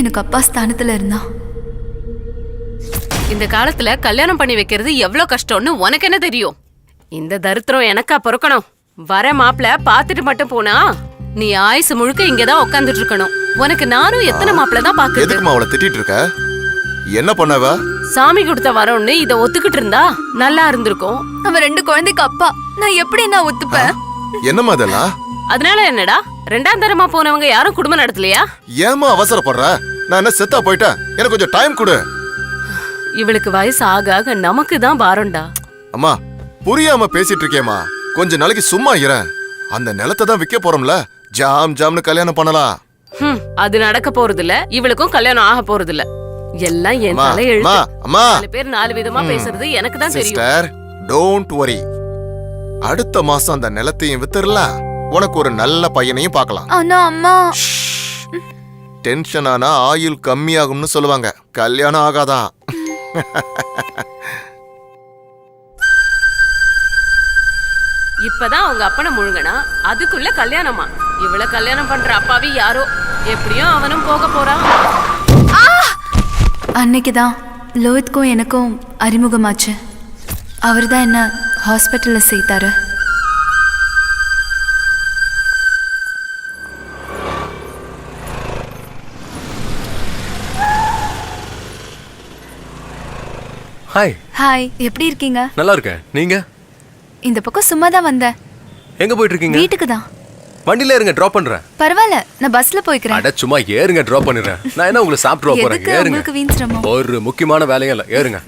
எனக்கு அப்பா ஸ்தானத்துல இருந்தான். இந்த காலத்துல கல்யாணம் பண்ணி வைக்கிறது எவ்வளவு கஷ்டம்னு உனக்கு என்ன தெரியும்? இந்த தரித்திரம் எனக்கா பொறுக்கணும்? வர மாப்பிள பாத்துட்டு மட்டும் போனா நீ ஆயுசு முழுக்க இங்கதான் உட்காந்துட்டு இருக்கணும். உனக்கு நானும் எத்தனை மாப்பிள தான் பாக்குறது. எதுக்குமா அவளை திட்டிட்டு இருக்க? என்ன பண்ணவ? சாமி கொடுத்த வரோன்னு இத ஒத்துக்கிட்டு இருந்தா நல்லா இருந்திருக்கும். அவன் 2 குழந்தைக்கு அப்பா, நான் எப்படி நான் ஒத்துப்பேன்? என்னம்மா அதெல்லாம்? அதனால என்னடா, 2ஆம் தரமா போனவங்க யாரும் குடும்பம் நடத்தலையா? ஏமா அவசரப்படுற? நான் என்ன செத்தா போயிட்டேன்? எனக்கு கொஞ்சம் டைம் கொடு. இவளுக்கு வயசு ஆக ஆக நமக்கு தான் பாரம்டா. அம்மா புரியாம பேசிட்டு இருக்கேம்மா, கொஞ்ச நாளைக்கு சும்மா இறேன். அந்த நிலத்தை தான் விற்க போறோம்ல, ஜாம்னு கல்யாணம் பண்ணலாம். அது நடக்க போறது இல்ல, இவளுக்கும் கல்யாணம் ஆக போறது இல்ல. எல்லாம் என் தலை எழுத்து. அம்மா 4 பேர் 4 விதமா பேசுறது எனக்கு தான் தெரியும். சிஸ்டர் டோன்ட் வரி, அடுத்த மாசம் அந்த நிலத்தையும் வித்துறலாம், உனக்கு ஒரு நல்ல பையனையும் பார்க்கலாம். ஆனா அம்மா, டென்ஷன் ஆனா ஆயுள் கம்மியாகும்னு சொல்லுவாங்க, கல்யாணம் ஆகாதான். இப்பதான் அவங்க அப்பனை முழுங்கனா, அதுக்குள்ள கல்யாணமா? இவள கல்யாணம் பண்ற அப்பாவி யாரோ, எப்படியும் அவனும் போக போறான். அன்னைக்குதான் லோஹித்க்கும் எனக்கும் அறிமுகமாச்சு. அவர் தான் என்ன ஹாஸ்பிட்டல்ல சேர்த்தாரு. ஹாய். ஹாய், எப்படி இருக்கீங்க? நல்லா இருக்கேன், நீங்க? இந்த பக்கம் சும்மா தான் வந்தேன். எங்க போயிட்டு இருக்கீங்க? வீட்டுக்கு தான். வண்டியில ஏறுங்க, டிராப் பண்றேன். பரவாயில்ல, நான் பஸ்ல போய்க்கிறேன். அட சும்மா ஏறுங்க, டிராப் பண்ணிடுறேன். நான் என்ன உங்களை சாப்பிட்டு போறேன்? எதுக்கு ஏறுங்க. உங்களுக்கு வீண் சிரமம்? ஒரு முக்கியமான வேலையும் இல்ல, ஏறுங்க.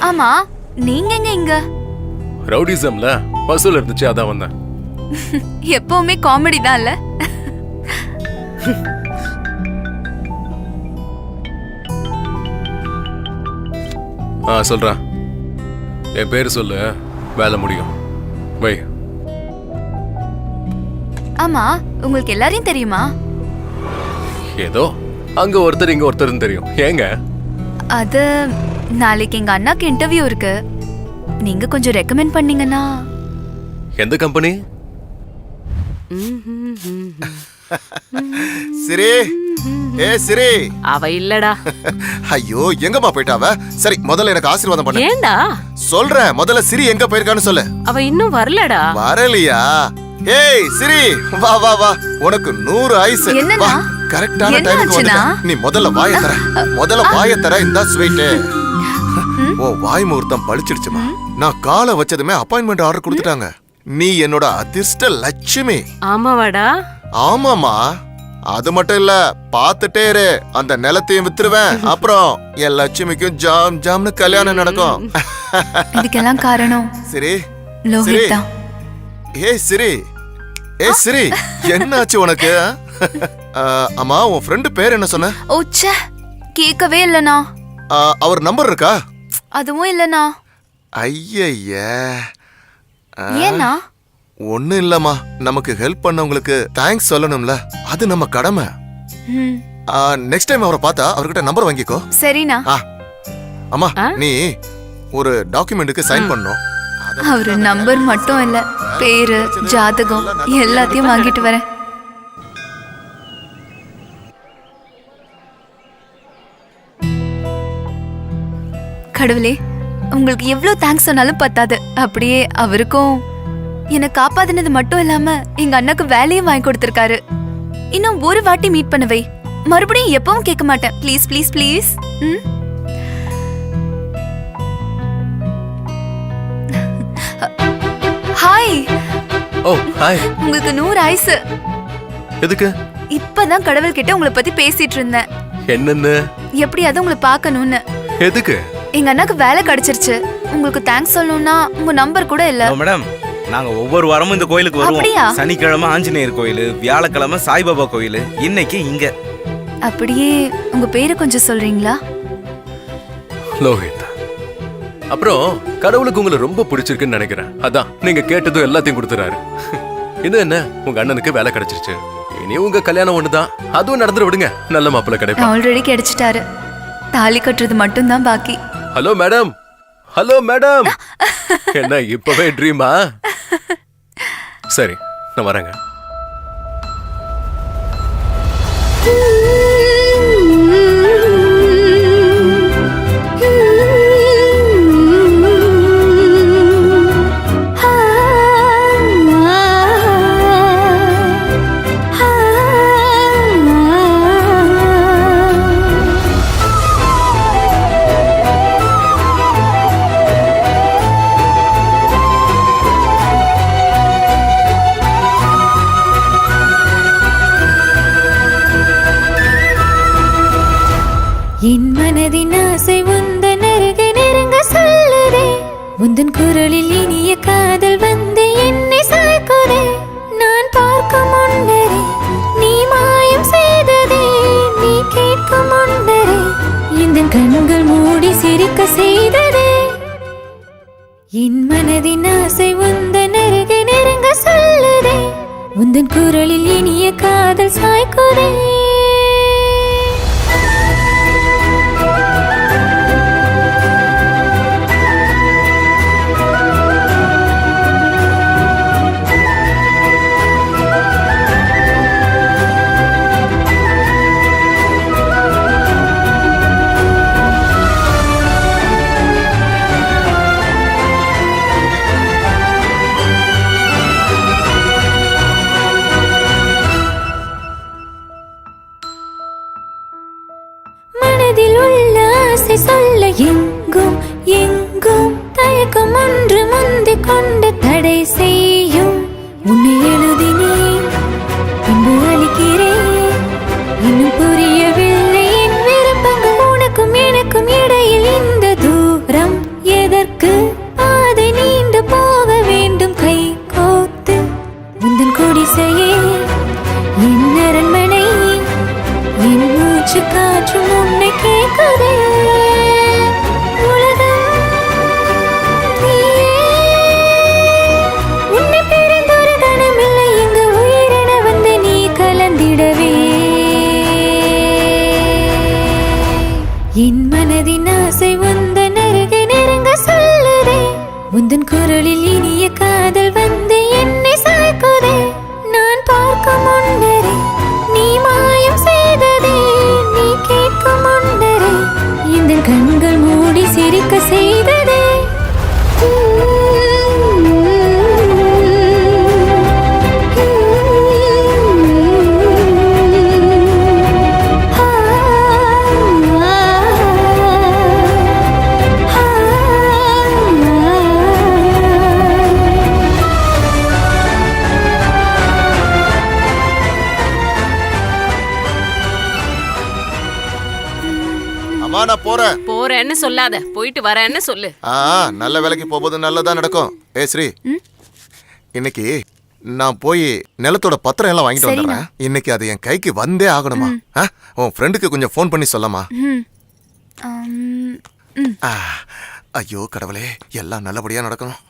ஆமா, நீங்க எங்க இங்க? ரவுடிசம்ல வசூல் இருந்துச்சு, அதான் வந்தேன். எப்பவுமே காமெடி தான் இல்ல? சொல்றேன். என் பேரு சொல்லு, வேலை முடியும். வை. ஆமா, உங்களுக்கு எல்லாரையும் தெரியுமா? ஏதோ அங்க ஒருத்தர் இங்க ஒருத்தர்னு தெரியும். ஏங்க? அது நாளைக்கு எங்க அண்ணாக்கு இன்டர்வியூ இருக்கு, நீங்க கொஞ்சம் ரெக்கமெண்ட் பண்ணீங்கன்னா. எந்த கம்பெனி? சிரி, ஏ சிரி. அவ இல்லடா. ஐயோ, எங்கம்மா போயிட்டாவ? சரி, முதல்ல எனக்கு ஆசீர்வாதம் பண்ணு. ஏண்டா? சொல்றேன், முதல்ல சிரி எங்க போயிருக்கான்னு சொல்லு. அவ இன்னும் வரலடா. வரலையா? ஏய் சிரி, வா வா வா, உனக்கு 100 ஐஸ். என்னண்ணா? வா, கரெக்டான என்ன டைமுக்கு ஆச்சுண்ணா? வந்துட்ட. நீ முதல்ல வாயை தர, முதல்ல வாயை தர. இந்த ஸ்வீட் ஓ வாய் முகூர்த்தம் பழிச்சிடுச்சுமா. நான் காலை வச்சதுமே அப்பாயின்மெண்ட் ஆர்டர் கொடுத்துட்டாங்க. நீ என்னோட அதிர்ஷ்ட லட்சுமி. ஆமாவாடா? ஆமாமா, அது மட்டும் இல்ல, பாத்துட்டே இரு, அந்த நிலத்தையும் வித்துருவேன். அப்புறம் என் லட்சுமிக்கும் ஜாம் ஜாம்னு கல்யாணம் நடக்கும். இதுக்கெல்லாம் காரணம் சரி லோஹித் தான். ஏய் சிரி, ஏய் சிரி, என்னாச்சு உனக்கு? அம்மா, உன் ஃப்ரெண்டு பேர் என்ன சொன்ன? ஓச்சே, கேட்கவே இல்லனா. அவர் நம்பர் இருக்கா? அதுவும் இல்லனா. ஐயய்ய, ஏன்னா? ஒண்ணு இல்லம்மா, நமக்கு ஹெல்ப் பண்ணவங்களுக்கு தேங்க்ஸ் சொல்லணும்ல, அது நம்ம கடமை. ம், நெக்ஸ்ட் டைம் அவரை பார்த்தா அவர்கிட்ட நம்பர் வாங்கிக்கோ. சரிண்ணா. அம்மா, நீ ஒரு டாக்குமெண்ட்டுக்கு சைன் பண்ணணும். அவரு நம்பர் மட்டும் இல்ல, பேரு, ஜாதகம் எல்லாத்தையும் வாங்கிட்டு வரேன். கடவுளே, உங்களுக்கு எவ்வளவு தேங்க்ஸ் சொன்னாலும் பத்தாது. அப்படியே அவருக்கும் என்னை காப்பாத்தினது மட்டும் இல்லாம எங்க அண்ணாக்கு வேலையும் வாங்கி கொடுத்திருக்காரு. இன்னும் ஒரு வாட்டி மீட் பண்ண வை, மறுபடியும் எப்பவும் கேட்க மாட்டேன். Please please please. Hi. Oh hi. உங்களுக்கு 100 ஐஸ். எதுக்கு? இப்பதான் கடவுள் கிட்ட உங்களை பத்தி பேசிட்டு இருந்தேன். என்னன்னு? எப்படியாவது உங்களை பார்க்கணும்னு. எதுக்கு? எங்க அண்ணாக்கு வேலை கிடைச்சிருச்சு. உங்களுக்கு தேங்க்ஸ் சொல்லணும்னா உங்க நம்பர் கூட இல்ல. மேடம், நாங்க ஒவ்வொரு வாரமும் இந்த கோயிலுக்கு அப்படியா? வருவோம். சனிக்கிழமை ஆஞ்சநேயர் கோயில், வியாழக்கிழமை சாய்பாபா கோயில், இன்னைக்கு இங்க. அப்படியே உங்க பேரு கொஞ்சம் சொல்றீங்களா? லோஹித். அப்புறம் கடவுளுக்கு உங்களை ரொம்ப பிடிச்சிருக்குன்னு நினைக்கிறேன். அதான் நீங்க கேட்டதும் எல்லாத்தையும் கொடுத்துறாரு. இது என்ன, உங்க அண்ணனுக்கு வேலை கிடைச்சிருச்சு. இனி உங்க கல்யாணம் ஒண்ணுதான், அதுவும் நடந்துட விடுங்க. நல்ல மாப்பிள்ளை கிடைப்பா. ஆல்ரெடி கிடைச்சிட்டாரு, தாலி கட்டுறது மட்டும்தான் பாக்கி. Hello madam, hello madam. என்ன இப்பவே ட்ரீமா? சரி, நான் வரேங்க. என் மனதின் ஆசை உந்தன் அருகே நெருங்க சொல்லுதே. உந்தன் குரலில் இனிய காதல் வந்து என்னை சாய்க்குதே. நான் பார்க்கும் முன்னரே நீ மாயம் செய்ததே. நீ கேட்கும் முன்னரே இந்த கண்கள் மூடி சிரிக்க செய்ததே. என் மனதின் ஆசை உந்தன் அருகே நெருங்க சொல்லுதே. உந்தன் குரலில் இனிய காதல் சாய்க்குதே. மனதில் உள்ள ஆசை சொல்ல எங்கும் எங்கும் தயக்கம் ஒன்று முந்தி கொண்டு தடை செய்யும். உன்னை எழுதினேன், பின்பு அளிக்கிறேன். இன்னும் புரியவில்லை என் விருப்பங்கள். உனக்கும் எனக்கும் இடையில் இந்த தூரம் எதற்கு? பாதை நீண்டு போக வேண்டும் கை கோத்து. உந்தன் குடிசையே என் அரண்மனை, என் மூச்சு காற்றும் உன்னை கேட்குதே. உலகம் நீயே. உன்னை பிரிந்தொரு கணமில்லை இங்கு உயிரென வந்து நீ கலந்திடவே. என் மனதின் ஆசை உந்தன் அருகே நெருங்க சொல்லுதே. உந்தன் குரலில் இனிய காதல் வந்து என்னை சாய்க்குதே. நான் பார்க்கும் முன்னரே நீ மாயம் செய்ததே. நீ கேட்கும் முன்னரே இந்த கண்கள் மூடி சிரிக்க செய்ததே. நான் போறேன். போறேன்னு சொல்லாத, போயிட்டு வரேன்னு சொல்லு. நல்ல வேலைக்கு போகும்போது நல்லதா நடக்கும். ஸ்ரீ, இன்னைக்கு நான் போய் நிலத்தோட பத்திரம் எல்லாம் வாங்கிட்டு வந்துடுறேன். இன்னைக்கு அது என் கைக்கு வந்தே ஆகணுமா? உன் ஃப்ரெண்டுக்கு கொஞ்சம் ஃபோன் பண்ணி சொல்லமா? ஐயோ கடவுளே, எல்லாம் நல்லபடியா நடக்கணும்.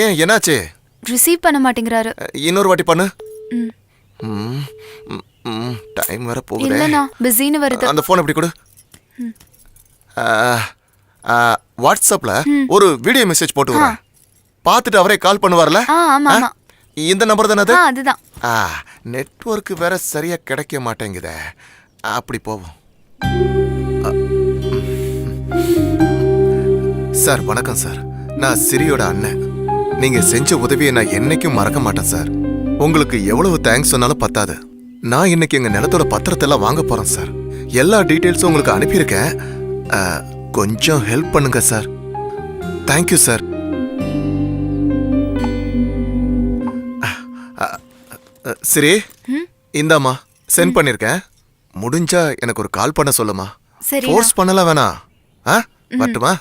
ஏன் என்னாச்சு? ரிசீவ் பண்ண மாட்டேங்கிறாரு. இன்னொரு வாட்டி பண்ணு. டைம் வேற போகுது. இல்லனா பிஸின்னு வருது. அந்த போன் எப்படி கொடு. வாட்ஸ்அப்ல ஒரு வீடியோ மெசேஜ் போட்டு வரேன். பார்த்துட்டு அவரே கால் பண்ணுவார்ல? ஆமா ஆமா. இந்த நம்பர் தானே அது? அதுதான். நெட்வொர்க் வேற சரியா கிடைக்க மாட்டேங்குதே. அப்படி போவோம். சார் வணக்கம் சார். நான் சிரியோட அண்ணன். நீங்க செஞ்ச உதவியை நான் என்னைக்கும் மறக்க மாட்டேன் சார். உங்களுக்கு எவ்வளவு தேங்க்ஸ் சொன்னாலும் பத்தாது. நான் இன்னைக்கு எங்க நிலத்தோட பத்திரத்தை எல்லாம் வாங்க போறேன் சார். எல்லா டீட்டெயில்ஸும் உங்களுக்கு அனுப்பியிருக்கேன். கொஞ்சம் ஹெல்ப் பண்ணுங்க சார். Thank you sir. சரி, இந்தாம்மா சென்ட் பண்ணிருக்கேன். முடிஞ்சா எனக்கு ஒரு கால் பண்ண சொல்லுமா. ஃபோர்ஸ் பண்ணலாம் வேணாம். வரட்டுமா?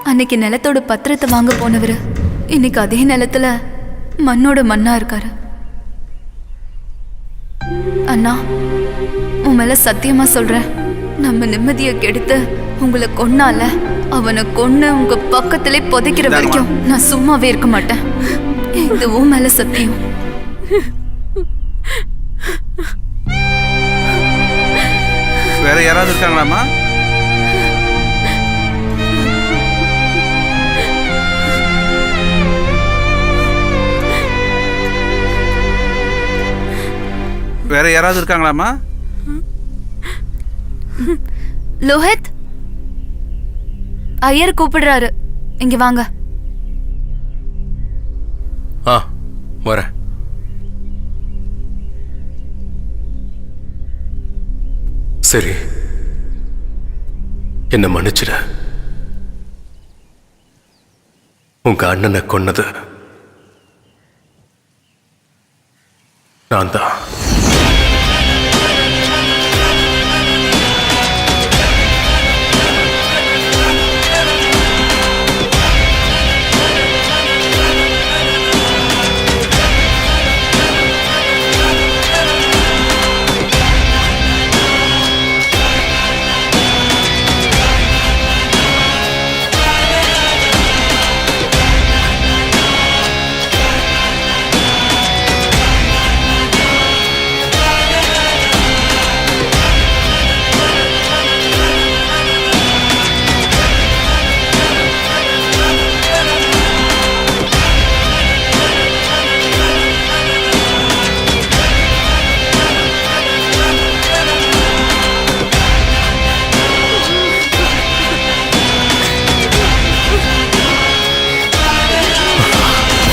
அன்னைக்கு நிலத்தோட பத்திரத்தை வாங்க போனவரு இன்னைக்கு அதே நிலத்துல மண்ணோட மண்ணா இருக்காரு. அண்ணா, உன் மேல சத்தியமா சொல்றேன், நம்ம நிம்மதியை கெடுத்து உங்களை கொன்னால அவனை கொன்னு உங்க பக்கத்திலே புதைக்கிற வரைக்கும் நான் சும்மாவே இருக்க மாட்டேன். இந்த உன் மேல சத்தியம். வேற யாராவது இருக்காங்களாமா? வேற யாராவது இருக்காங்களாமா? லோஹித், ஐயர் கூப்பிடுறாரு, இங்க வாங்க. வரேன். சரி, என்ன மன்னிச்சிட. உங்க அண்ணனை கொன்னது நான் தான்.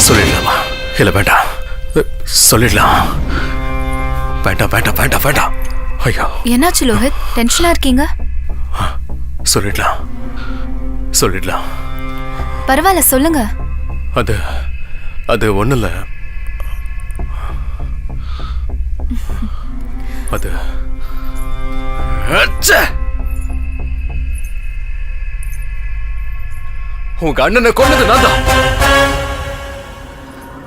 சொல்லிடலாமா? இல்லை வேண்டாம், சொல்லிடலாம். வேண்டாம் வேண்டாம் வேண்டாம் வேண்டாம். ஐயோ, என்னாச்சு லோஹித், டென்ஷனா இருக்கீங்க? சொல்லிடலாம் சொல்லிடலாம். பரவாயில்ல, சொல்லுங்க. அது அது ஒன்றும் இல்லை. அது உங்க அண்ணனை கொன்னது நான் தான்.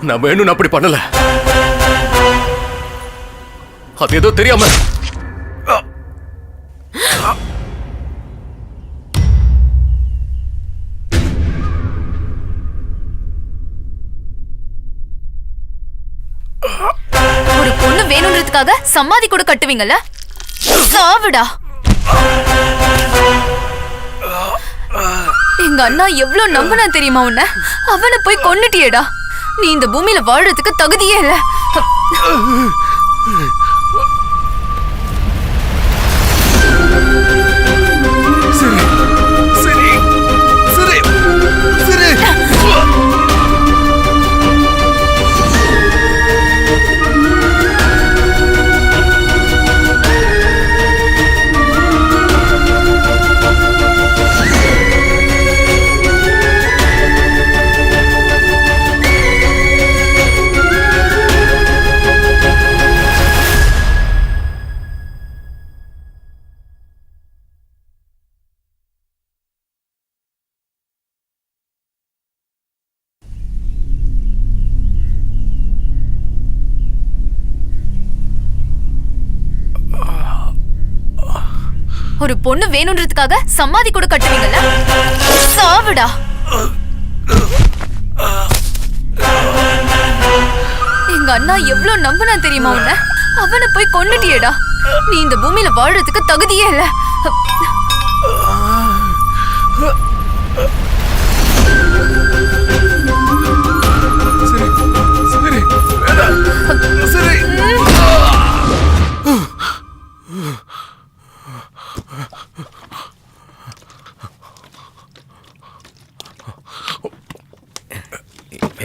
நான் வேணும்னு அப்படி பண்ணல. அது ஏதோ தெரியாம. ஒரு பொண்ணு வேணும்ன்றதுக்காக சமாதி கூட கட்டுவீங்கல்ல? சாவுடா. எங்க அண்ணா எவ்வளவு நம்பினா தெரியுமா உன்ன? அவனை போய் கொன்னுட்டியேடா. நீ இந்த பூமியில வாழறதுக்கு தகுதியே இல்ல. சரி சரி சரி சரி. ஒரு பொண்ணு வேணும்ன்றதுக்காக சமாதி கூட கட்டுவீங்கல்ல? சாவுடா. எங்க அண்ணா எவ்வளவு நம்பினா தெரியுமா உன்ன? அவனை போய் கொன்னுட்டியேடா. நீ இந்த பூமியில வாழறதுக்கு தகுதியே இல்ல.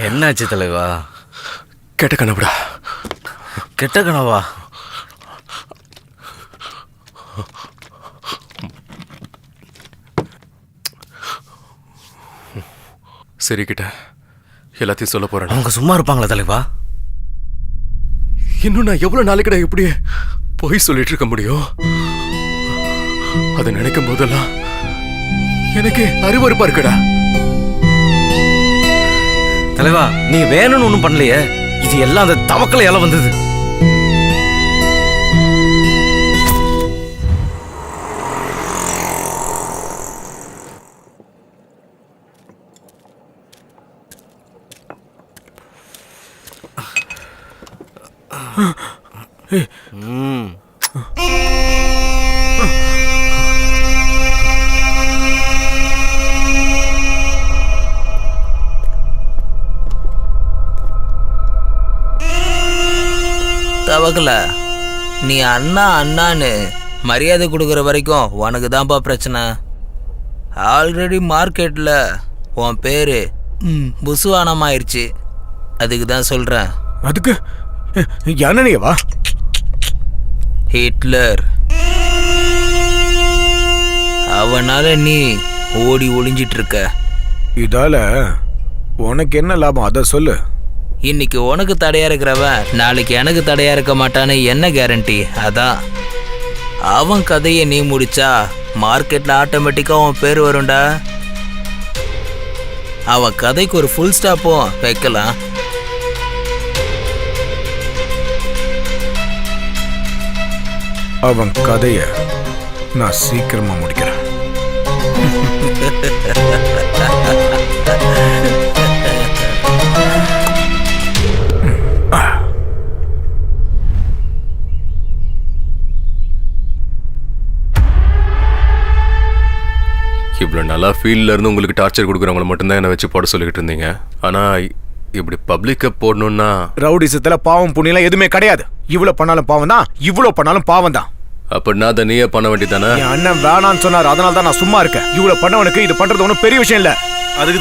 என்னாச்சு தலைவா? கெட்ட கனவுடா. கெட்ட கனவா? சரி கிட்ட எல்லாத்தையும் சொல்ல போறேன். அவங்க சும்மா இருப்பாங்களா தலைவா? இன்னும் நான் எவ்வளவு நாளைக்குடா இப்படி போய் சொல்லிட்டு இருக்க முடியும்? அதை நினைக்கும் போதெல்லாம் எனக்கு அருவருப்பா இருக்குடா. தலைவா நீ வேணும்னு ஒண்ணும் பண்ணலையே. இது எல்லாம் அந்த தவக்கலையால வந்தது. தவக்கல, நீ அண்ணா அண்ணான்னு மரியாதை கொடுக்குற வரைக்கும் உனக்கு தான்ப்பா பிரச்சனை. ஆல்ரெடி மார்க்கெட்டில் உன் பேர் புசுவானமாயிருச்சு. அதுக்கு தான் சொல்கிறேன். அதுக்கு என்னவா? ஹிட்லர். அவனால நீ ஓடி ஒளிஞ்சிட்டு இருக்க. இதால உனக்கு என்ன லாபம் அதை சொல்லு. இன்னைக்கு உனக்கு தடையா இருக்கிறவன் நாளைக்கு எனக்கு தடையா இருக்க மாட்டான்னு என்ன கேரண்டி? அதான் அவன் கதையை நீ முடிச்சா மார்க்கெட்ல ஆட்டோமேட்டிக்கா அவன் பேர் வரும்டா. அவன் கதைக்கு ஒரு ஃபுல் ஸ்டாப்பும் வைக்கலாம். அவன் கதைய நான் சீக்கிரமா முடிக்கிறேன். இவ்வளோ நல்லா ஃபீல்டில் இருந்து உங்களுக்கு டார்ச்சர் கொடுக்குறவங்கள மட்டும்தான் என்னை வச்சு போட சொல்லிக்கிட்டு இருந்தீங்க. ஆனால் இப்படி பப்ளிக்கை போடணும்னா ரவுடிசத்துல பாவம் புண்ணியெல்லாம் எதுவுமே கிடையாது. இவ்வளவு பண்ணாலும் பாவம் தான், இவ்வளவு பண்ணாலும் பாவம் தான். அப்படின்னா அதை நீயே பண்ண வேண்டியதானே? என் அண்ணன் வேணான்னு சொன்னார், அதனால தான் நான் சும்மா இருக்கேன். இவ்வளவு பண்ணவனுக்கு இது பண்றது ஒன்றும் பெரிய விஷயம் இல்ல. அதுக்கு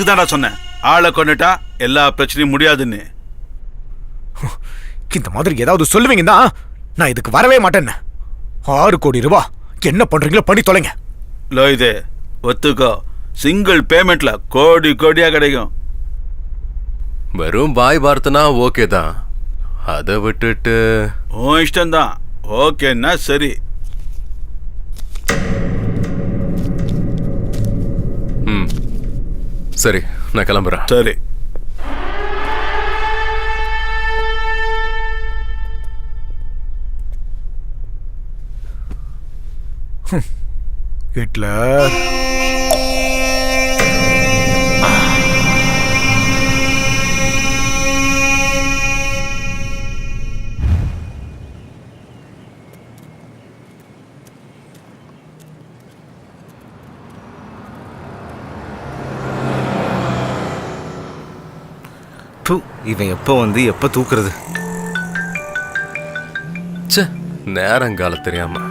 தான்டா சொன்னேன், ஆளை கொண்டுட்டா எல்லா பிரச்சனையும் முடியாதுன்னு. இந்த மாதிரி ஏதாவது சொல்லுவீங்க தான் நான் இதுக்கு வரவே மாட்டேன்னு. 6 கோடி ரூபாய் என்ன பண்றீங்களோ பண்ணி தொலைங்க. லோயிதே ஒத்துக்கோ, சிங்கிள் பேமெண்ட்ல கோடி கோடியா கிடைக்கும். வெறும் பாய் வார்த்தைனா ஓகே தான். அதை விட்டுட்டு உன் இஷ்டம்தான். ஓகேன்னா சரி. சரி, நான் கிளம்புறேன். சரி. ஹிட்லர் இவன் எப்போ வந்து எப்போ தூக்குறது? நேரங்கால தெரியாம.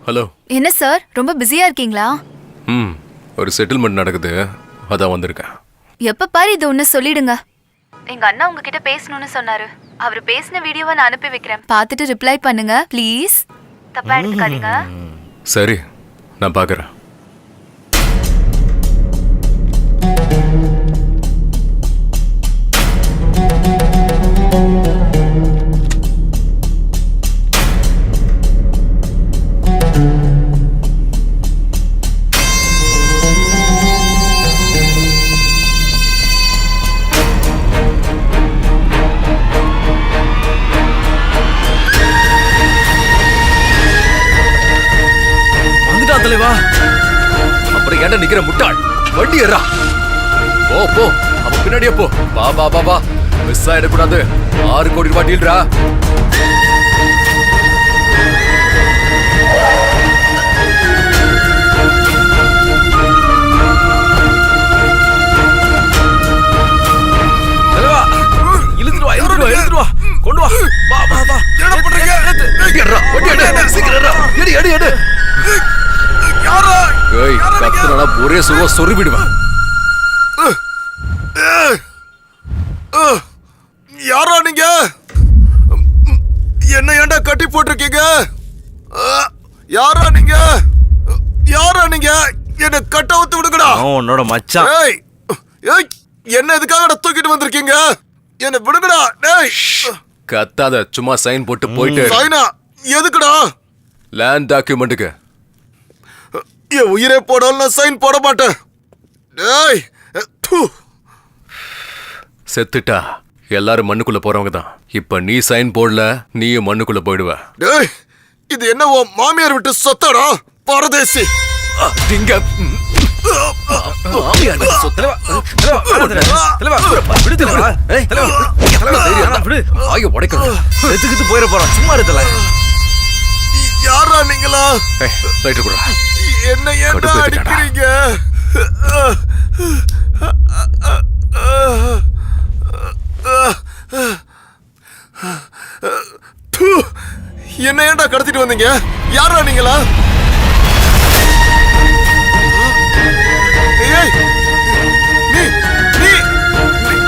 ஹலோ. என்ன சார், ரொம்ப பிஸியா இருக்கீங்களா? ஒரு செட்டில்மெண்ட் நடக்குது, அதான் வந்திருக்கேன். எப்ப பாரு இது ஒண்ணு சொல்லிடுங்க. எங்க அண்ணா உங்ககிட்ட பேசணும்னு சொன்னாரு. அவர் பேசின வீடியோவை நான் அனுப்பி வைக்கிறேன், பார்த்துட்டு ரிப்ளை பண்ணுங்க ப்ளீஸ். தப்பா எடுத்துக்காதீங்க. சரி, நான் பார்க்கறேன். ஏன்டா நிக்கிற முட்டாள்? வண்டி ஏறா. போ போ, அவன் பின்னாடியே போ. வா வா வா வா, மிஸ் ஆயிடக்கூடாது. 6 கோடி ரூபாய் டீல்ரா. இழுத்துருவா கொண்டு வா. வா வா வா. என்ன பண்றீங்க? ஏறா, வண்டி எடு, சீக்கிரம் ஏறா. எடு எடு எடு. யாரா? ஏய், கத்துறனா ஒரே சுருவா சொறி விடுவேன். யாரா நீங்க? என்ன ஏன்டா கட்டி போட்டிருக்கீங்க? யாரா நீங்க? யாரா நீங்க? என்ன கட்ட ஊத்து விடுங்கடா. உன்னோட மச்சான். ஏய் ஏய், என்ன எதுக்காக தூக்கிட்டு வந்திருக்கீங்க? என்ன விடுங்கடா. டேய் கத்தாத, சும்மா சைன் போட்டு போயிட்டு. சைனா எதுக்குடா? லேண்ட் டாக்குமெண்ட்டுக்கு. என் உயிரே போடாலும் நான் சைன் போட மாட்டேன். டேய் தூ. செத்துட்டா எல்லாரும் மண்ணுக்குள்ள போறவங்க தான். இப்ப நீ சைன் போடல, நீயும் மண்ணுக்குள்ள போயிடுவ. டேய் இது என்ன உன் மாமியார் விட்டு சொத்தாடா பரதேசி? திங்க போயிட போறான். சும்மா இருக்கல. யாரா நீங்களா? என்ன ஏன்டா கடுப்பேத்திட்டடா. அடிக்கிறீங்க? தூ, என்ன ஏன்டா கடத்திட்டு வந்தீங்க? யாரா நீங்களா? ஏய், நீ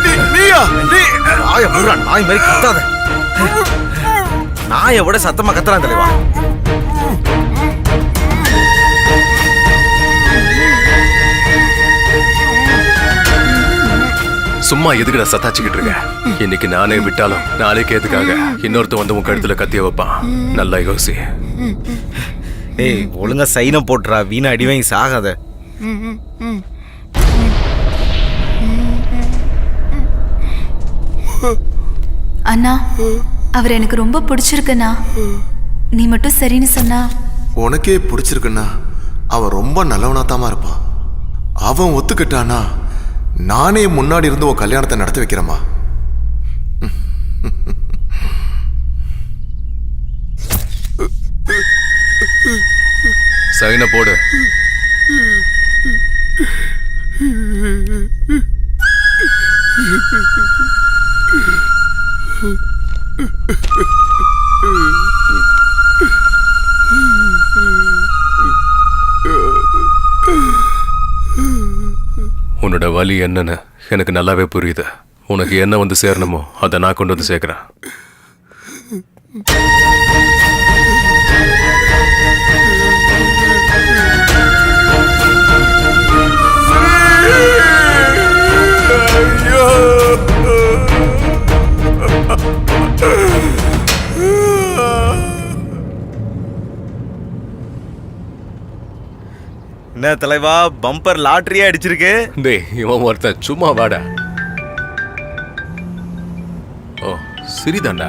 நீ நீயா? நீ நாய முடுறா, நாய் மாதிரி கத்தாத. நாயை விட சத்தமா கத்துறான் தலைவா. சும்மா எதுக்குடா சத்தாச்சிக்கிட்டு இருக்க? இன்னைக்கு நானே விட்டாலும் நாளைக்கு எதுக்காக இன்னொருத்த வந்து உன் கழுத்துல கத்திய வைப்பான். நல்லா யோசி. ஏய், ஒழுங்கா சைனை போட்டுறா. வீணா அடி வாங்கி சாகாத. அண்ணா, அவர் எனக்கு ரொம்ப பிடிச்சிருக்குண்ணா. நீ மட்டும் சரின்னு சொன்னா. உனக்கே பிடிச்சிருக்குன்னா அவன் ரொம்ப நல்லவனாத்தாமா இருப்பான். அவன் ஒத்துக்கிட்டானா நானே முன்னாடி இருந்து உன் கல்யாணத்தை நடத்தி வைக்கிறேம்மா. சைனை போடு. உன்னோட வலி என்னன்னு எனக்கு நல்லாவே புரியுது. உனக்கு என்ன வந்து சேரணுமோ அதை நான் கொண்டு வந்து சேர்க்கிறேன். என்ன தலைவா, பம்பர் லாட்டரியா அடிச்சிருக்கு? டேய், இவன் ஒருத்தன் சும்மா வாடா. ஓ, சரிதான்டா.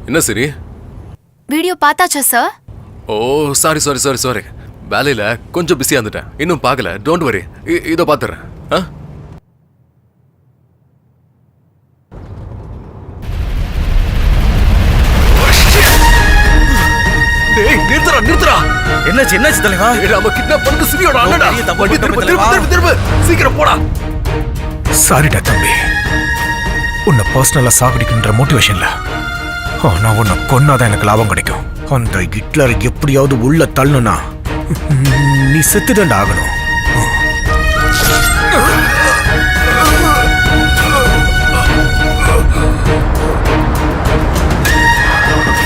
என்ன சரி? வீடியோ பார்த்தாச்சா சார்? ஓ, சாரி சாரி சாரி சாரி. வேலையில கொஞ்சம் பிஸியா இருந்துட்டேன். இன்னும் பார்க்கல. டோன்ட் வரி, இதோ பார்த்துறேன். நிறுத்துறா நிறுத்துறா. என்னாச்சு என்னாச்சு தலைவா? நாம கிட்னாப் பண்ணது சிரியோட அண்ணடா. வண்டி திரும்ப திரும்ப திரும்ப திரும்ப. சீக்கிரம் போடா. சாரிடா தம்பி, உன்னை பர்சனலா சாகடிக்கின்ற மோட்டிவேஷன்ல. ஆனா உன்னை கொன்னாதான் எனக்கு லாபம் கிடைக்கும். அந்த ஹிட்லரை எப்படியாவது உள்ள தள்ளணும்னா நீ செத்துடண்டா ஆகணும்.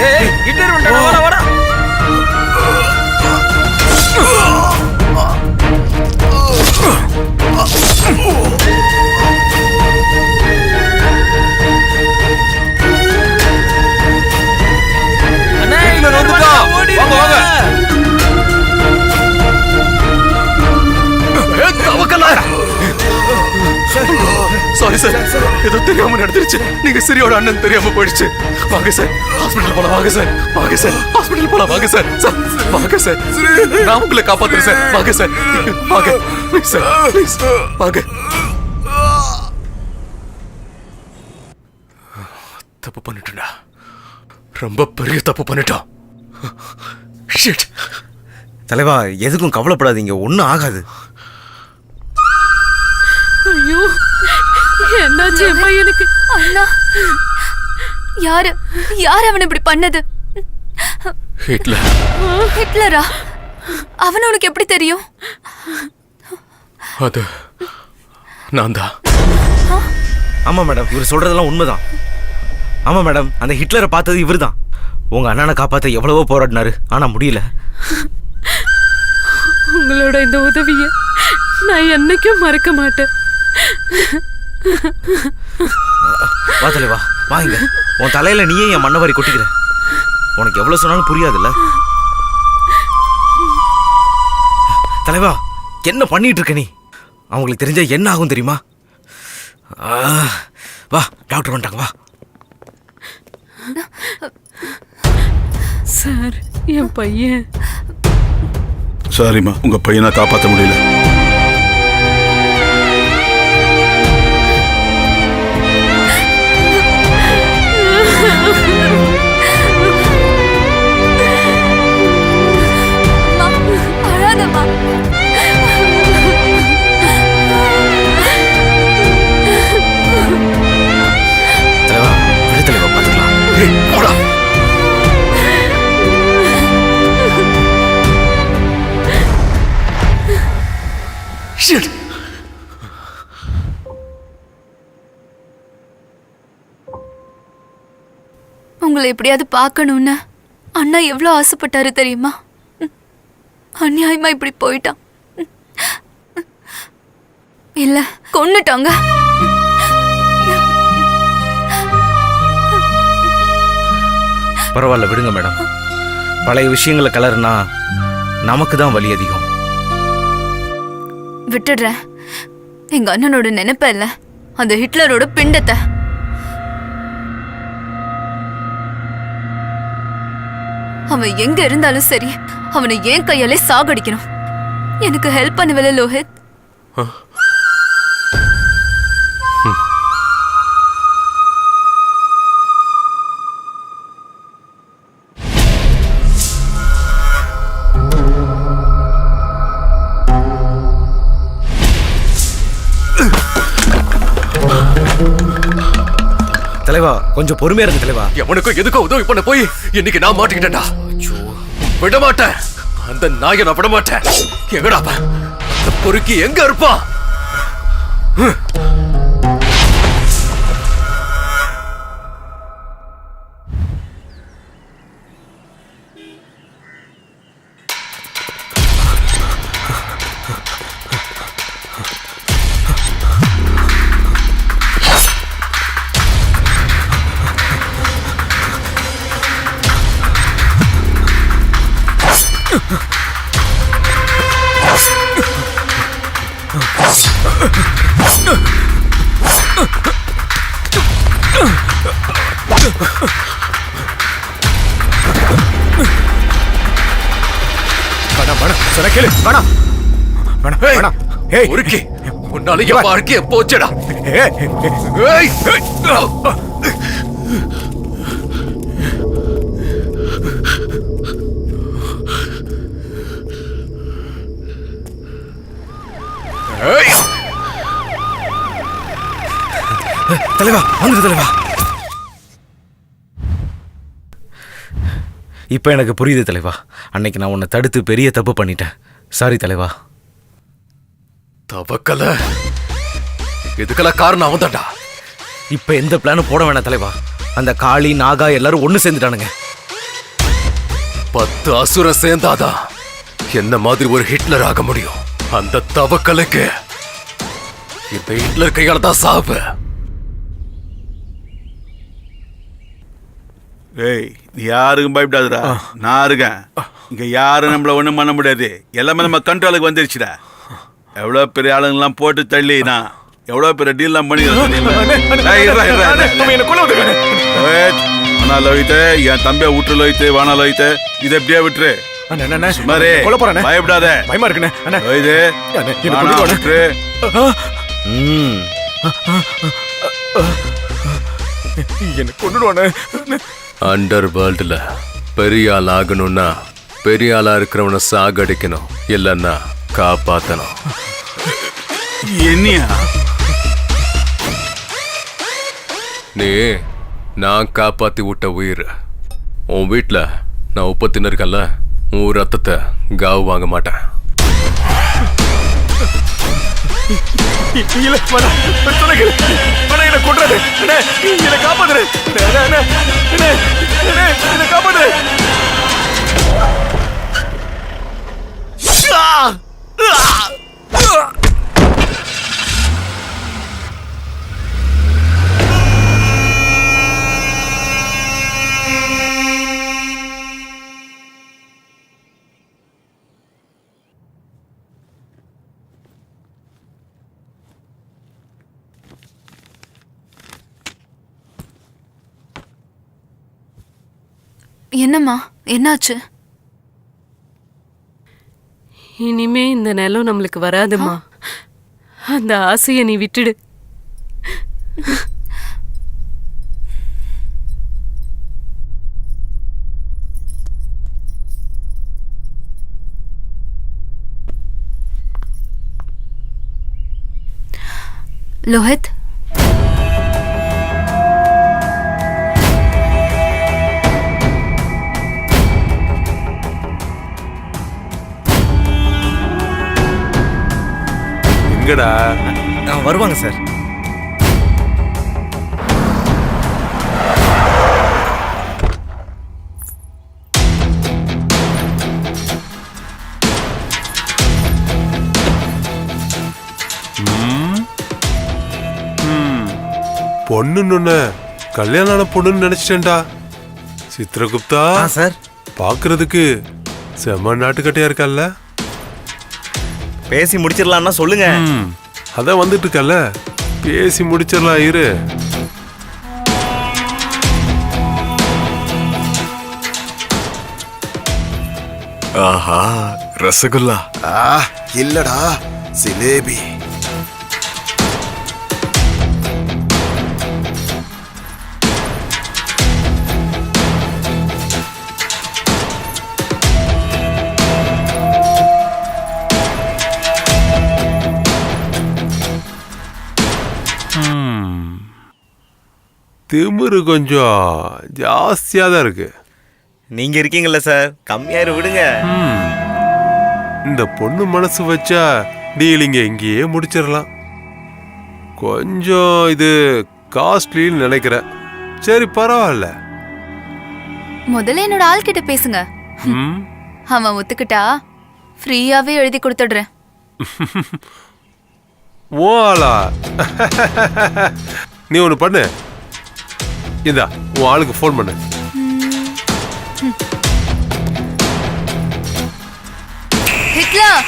ஏய், ஹிட்லர் வந்துட்டான். வாடா வாடா. அண்ணா, ஹிட்லர் வந்துட்டான். வாங்க வாங்க. சாரி சார், ஏதோ தெரியாம நடந்துருச்சு. நீங்க சிரியோட அண்ணன் தெரியாம போயிடுச்சு. வாங்க சார், ஹாஸ்பிடல் போலாம். வாங்க சார், வாங்க சார், ஹாஸ்பிடல் போலாம். வாங்க சார், சார் வாங்க சார், நான் உங்களை காப்பாத்துறேன் சார். வாங்க சார், வாங்க ப்ளீஸ் சார், ப்ளீஸ் வாங்க. தப்பு பண்ணிட்டேன்டா, ரொம்ப பெரிய தப்பு பண்ணிட்டோம். ஷிட். தலைவா, எதுக்கும் கவலைப்படாதீங்க, ஒன்றும் ஆகாது. ஐயோ, என்னாச்சு என் பையனுக்கு? அண்ணா, யாரு யார் அவனை இப்படி பண்ணது? ஹிட்லர். ஹிட்லரா? அவன் உனக்கு எப்படி தெரியும்? அது நான் தான். ஆமா மேடம், இவர் சொல்றதெல்லாம் உண்மைதான். ஆமா மேடம், அந்த ஹிட்லரை பார்த்தது இவர் தான். உங்க அண்ணனை காப்பாற்ற எவ்வளவோ போராடினாரு, ஆனா முடியல. உங்களோட இந்த உதவியை நான் என்னைக்கும் மறக்க மாட்டேன். வா தலைவா, வா இங்க. உன் தலையில நீயே என் மண்ணவாரி கொட்டிக்கிற. உனக்கு எவ்வளவு சொன்னாலும் புரியாதுல்ல தலைவா. என்ன பண்ணிட்டு இருக்க நீ? அவங்களுக்கு தெரிஞ்சா என்ன ஆகும் தெரியுமா? வா, டாக்டர் வந்துட்டாங்க, வா. சார், என் பையன். சாரிம்மா, உங்க பையனை காப்பாற்ற முடியல. அழாதம்மா. தலைவா, விடு தலைவா, பார்த்துக்கலாம். ஷிட். உங்களை எப்படியாவது பார்க்கணும்னு அண்ணா எவ்வளோ ஆசைப்பட்டாரு தெரியுமா? அநியாயமா இப்படி போயிட்டான். இல்ல, கொன்னுட்டாங்க. பரவாயில்ல, விடுங்க மேடம். பழைய விஷயங்களை கலர்னா நமக்கு தான் வலி அதிகம். விட்டுடுறேன். எங்க அண்ணனோட நினைப்ப இல்ல, அந்த ஹிட்லரோட பிண்டத்தை. அவன் எங்க இருந்தாலும் சரி, அவனை ஏன் கையாலே சாகடிக்கணும். எனக்கு ஹெல்ப் பண்ணுவல லோஹித்? தலைவா, கொஞ்சம் பொறுமையா இருக்கு தலைவா. எவனுக்கும் எதுக்கும் உதவி பண்ண போய் இன்னைக்கு நான் மாட்டிக்கிட்டேன்டா. விட மாட்டேன், அந்த நாயை நான் விட மாட்டேன். எங்கடா அந்த பொறுக்கி எங்க இருப்பான்? பொறுக்கி, உன்னால என் வாழ்க்கைய போச்சடா. தலைவா, வந்துடு தலைவா. இப்ப எனக்கு புரியுது தலைவா. அன்னைக்கு நான் உன்னை தடுத்து பெரிய தப்பு பண்ணிட்டேன். சாரி தலைவா. தவக்கல, இதுக்கெல்லாம் காரணம் அவன் தான்டா. இப்ப எந்த பிளானும் போட வேணாம் தலைவா. அந்த காளி, நாகா எல்லாரும் ஒண்ணு சேர்ந்துட்டானுங்க. 10 அசுரம் சேர்ந்தாதான் என்ன மாதிரி ஒரு ஹிட்லர் ஆக முடியும். அந்த தவக்கலுக்கு இந்த ஹிட்லர் கையால தான் சாவு. ஏய், நீ யாருக்கும் பயப்படாதுடா, நான் இருக்கேன். இங்க யாரும் நம்மள ஒண்ணும் பண்ண முடியாது. எல்லாமே நம்ம கண்ட்ரோலுக்கு வந்துருச்சுடா. எவ்வளவு பெரிய ஆளுங்கெல்லாம் போட்டு தள்ளி நான் எவ்வளவு பெரிய டீல் எல்லாம் பண்ணி லோகித்தே என் தம்பிய விட்டு லோகித்தே வானா லோகித்தே இதை எப்படியா விட்டுரு சுமாரே பயப்படாத பயமா இருக்குண்ணே லோகிதே விட்டுரு என்ன கொண்டுடுவானே அண்டர் வேர்ல்டுல பெரிய ஆள் ஆகணும்னா பெரிய ஆளா இருக்கிறவனை சாகடிக்கணும் இல்லைன்னா காப்பாத்தணும். என்னையா நீ நான் காப்பாத்தி விட்ட உயிர் உன் வீட்டில் நான் உப்பு தின்னுருக்கேன்ல, உன் ரத்தத்தை காவு வாங்க மாட்டேன். என்னம்மா என்னாச்சு? இனிமே இந்த நிலம் நம்மளுக்கு வராதுமா. அந்த ஆசையை நீ விட்டுடு. லோஹித், எங்கடா வருவாங்க சார். பொண்ணுன்னு கல்யாணம் பொண்ணுன்னு நினைச்சிட்டேன்டா. சித்ரகுப்தா சார், பாக்குறதுக்கு செம்ம நாட்டுக்கட்டையா இருக்கல்ல? பேசி முடிச்சிடலாம்னா சொல்லுங்க. அதான் வந்துட்டு இருக்கல்ல, பேசி முடிச்சிடலாம் இரு. ஆஹா ரசகுல்லா. இல்லடா சிலேபி. திமிரு கொஞ்சம் ஜாஸ்தியா தான் இருக்கு. நீங்க இருக்கீங்கல்ல சார், கம்மியாயிரு விடுங்க. இந்த பொண்ணு மனசு வச்சா டீலிங்க இங்கேயே முடிச்சிடலாம். கொஞ்சம் இது காஸ்ட்லின்னு நினைக்கிறேன். சரி பரவாயில்ல. முதல்ல என்னோட ஆள் கிட்ட பேசுங்க. அவன் ஒத்துக்கிட்டா ஃப்ரீயாவே எழுதி கொடுத்துடுறேன். ஓலா நீ ஒன்று பண்ணு, இந்தா உன் ஆளுக்கு ஃபோன் பண்ணு. ஹிட்லர்,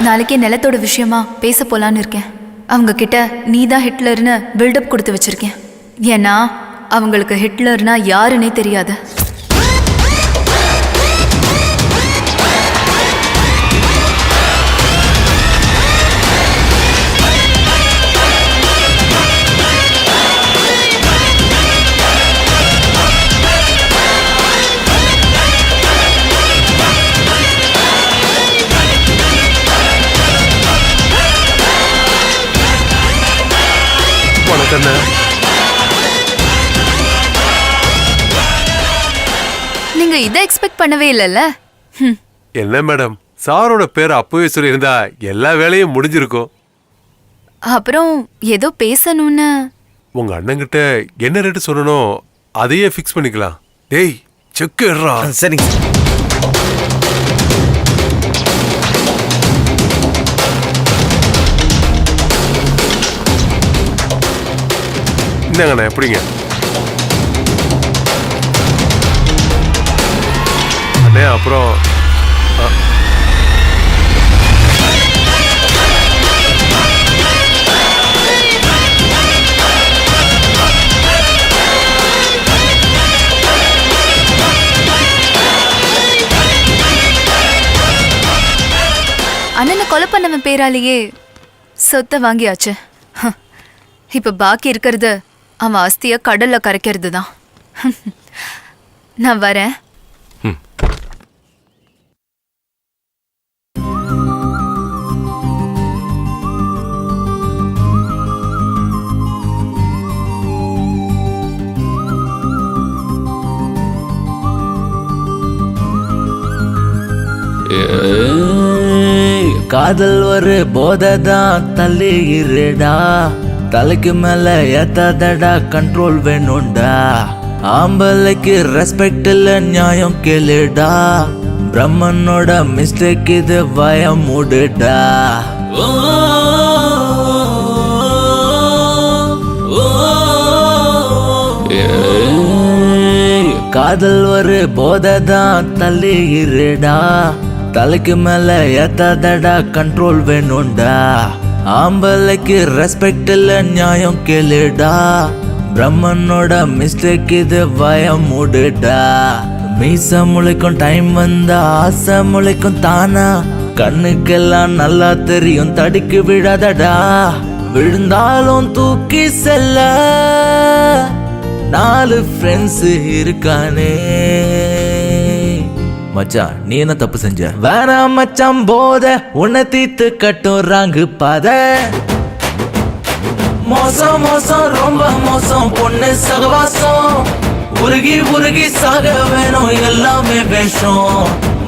நாளைக்கே நிலத்தோட விஷயமா பேச போலான்னு இருக்கேன். அவங்க கிட்ட நீ தான் ஹிட்லர்னு பில்டப் கொடுத்து வச்சிருக்கேன். ஏன்னா அவங்களுக்கு ஹிட்லர்னா யாருன்னே தெரியாது. நீங்க இதை எக்ஸ்பெக்ட் பண்ணவே இல்லைல்ல? என்ன மேடம், சாரோட பேர் அப்பவே சொல்லியிருந்தா எல்லா வேலையும் முடிஞ்சிருக்கும். அப்புறம் ஏதோ பேசணும்னு. உங்க அண்ணங்கிட்ட என்ன ரேட்டு சொல்லணும் அதையே ஃபிக்ஸ் பண்ணிக்கலாம். டேய் செக் எடுறா. சரிங்க. என்னங்கண்ணே எப்படிங்க அண்ணே? அப்புறம் அண்ணனை கொலை பண்ணவன் பேராலேயே சொத்தை வாங்கியாச்சு. இப்ப பாக்கி இருக்கிறது அவன் ஆஸ்திய கடல்ல கரைக்கிறது தான். நான் வரேன். காதல் ஒரு போதைதான், தள்ளி இருடா, தலைக்கு மேல ஏத்தாதடா, கண்ட்ரோல் வேணும்டா, ஆம்பளைக்கு ரெஸ்பெக்ட் இல்ல நியாயம் கேளுடா, பிரம்மனோட மிஸ்டேக் இது பயம் மூடுடா. காதல் ஒரு போதைதான், தள்ளி இருடா, தலைக்கு மேல ஏத்தாதடா, கண்ட்ரோல் வேணும்டா, ஆம்பளைக்கு ரெஸ்பெக்ட் இல்ல நியாயம் கேளுடா, பிரம்மனோட மிஸ்டேக் இது பயம் மூடுடா. மீச முளைக்கும் டைம் வந்தா ஆசை முளைக்கும் தானா, கண்ணுக்கெல்லாம் நல்லா தெரியும் தடுக்கி விடாதடா, விழுந்தாலும் தூக்கி செல்ல 4 ஃப்ரெண்ட்ஸ் இருக்கானே. மச்சான் நீ என்ன தப்பு செஞ்ச? வேணாம் மச்சான் போத உன்னை தீத்து கட்டும் ராங்கு பாத, மோசம் மோசம் ரொம்ப மோசம் பொண்ணு சகவாசம், உருகி உருகி சாக வேணும் எல்லாமே வேஷம்,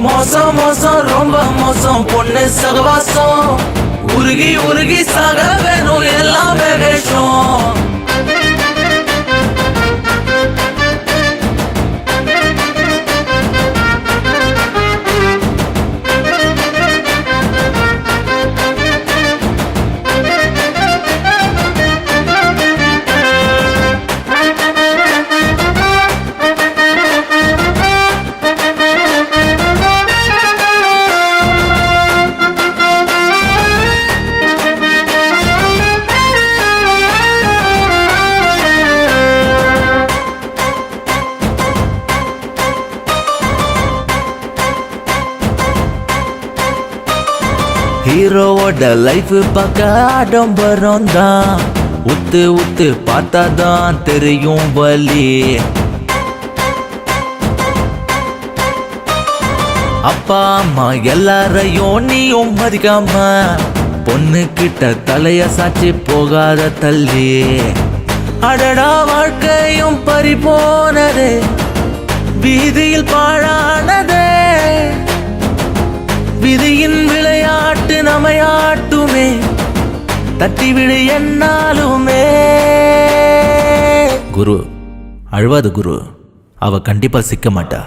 மோசம் மோசம் ரொம்ப மோசம் பொண்ணு சகவாசம், உருகி உருகி சாக வேணும் எல்லாமே வேஷம். ஹீரோவோட லைஃப் பார்க்க ஆடம்பரம் தான், உத்து உத்து பார்த்தாதான் தெரியும் வலி, அப்பா அம்மா எல்லாரையும் நீயும் மதிக்காம, பொண்ணு கிட்ட தலைய சாச்சி போகாத தள்ளி, அடடா வாழ்க்கையும் பறி போனதே, வீதியில் பாழானதே, விதியின் விளையாட்டு நமையாட்டுமே, தட்டி விடு என்னாலுமே. குரு அழுவாது குரு, அவ கண்டிப்பா சிக்க மாட்டா.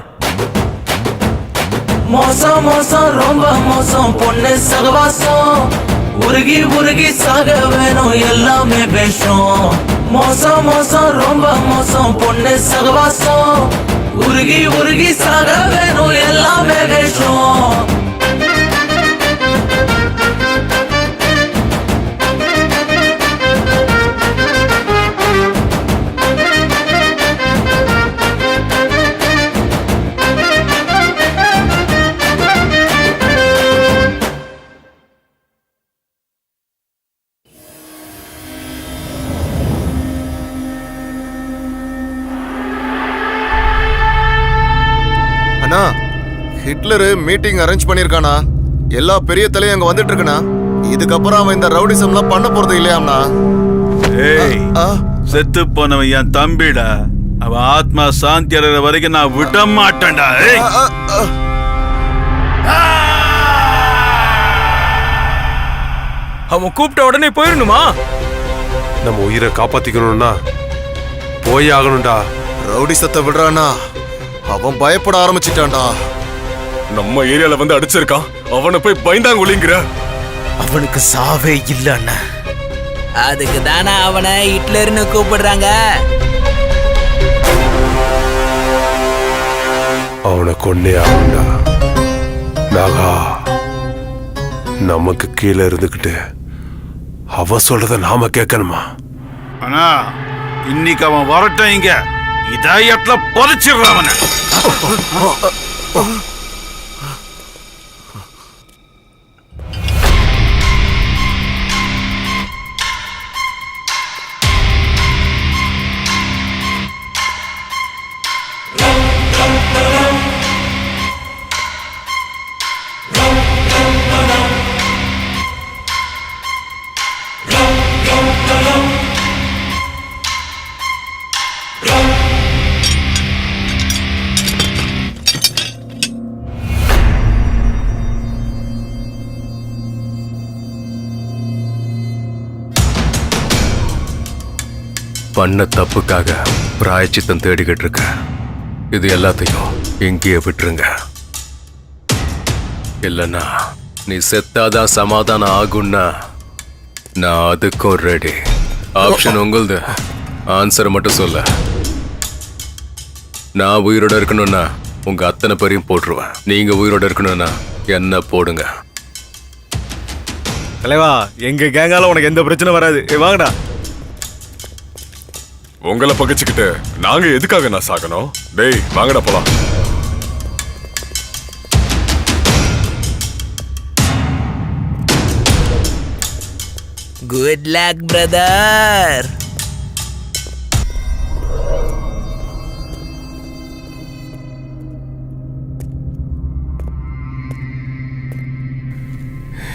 மோசம் மோசம் ரொம்ப மோசம் பொண்ணு சகவாசம், உருகி உருகி சாக வேணும் எல்லாமே வேஷம், மோசம் மோசம் ரொம்ப மோசம் பொண்ணு சகவாசம், உருகி உருகி சாக வேணும் எல்லாமே வேஷம். அண்ணா, ஹிட்லர் மீட்டிங் அரேஞ்ச் பண்ணிருக்கானா? எல்லா பெரிய தலையும் அங்க வந்துட்டு இருக்கனா? இதுக்கப்புறம் அவன் இந்த ரவுடிசம்லாம் பண்ண போறது இல்லையாம்னா? ஏய், செத்து போனவன் என் தம்பிடா, அவன் ஆத்மா சாந்தி அடைகிற வரைக்கும் நான் விட மாட்டேன்டா. அவன் கூப்பிட்ட உடனே போயிடணுமா? நம்ம உயிரை காப்பாத்திக்கணும்னா போய் ஆகணும்டா. ரவுடிசத்தை விடுறானா? அவன் பயப்பட ஆரம்பிச்சிட்டான்டா. நம்ம ஏரியால வந்து அடிச்சிருக்கான், அவனை போய் பயந்தாங்க ஒளிங்கிற. அவனுக்கு சாவே இல்ல அண்ணா. அதுக்கு தானே அவனை ஹிட்லர்னு கூப்பிடுறாங்க. அவனை கொன்னே ஆகுண்டா. நாகா, நமக்கு கீழே இருந்துக்கிட்டு அவ சொல்றத நாம கேட்கணுமா? ஆனா இன்னைக்கு அவன் வரட்டும், இங்க இதயத்துல புதைச்சிடுற அவனை. பண்ண தப்புக்காக பிராயச்சித்தம் தேடிக்கிட்டு இருக்க. இது எல்லாத்தையும் இங்கேயே விட்டுருங்க. இல்லைன்னா நீ செத்தாதான் சமாதானம் ஆகும்னா நான் அதுக்கும் ரெடி. ஆப்ஷன் உங்களுது. ஆன்சரை மட்டும் சொல்ல. நான் உயிரோட இருக்கணும்னா உங்க அத்தனை பேரையும் போட்டுருவேன். நீங்க உயிரோட இருக்கணும்னா என்ன போடுங்க. தலைவா, எங்க கேங்கால உனக்கு எந்த பிரச்சனை வராது. வாங்கடா. உங்களை பகைச்சுக்கிட்டு நாங்க எதுக்காக நான் சாகணும்? டேய் வாங்கடா போலாம். Good luck brother.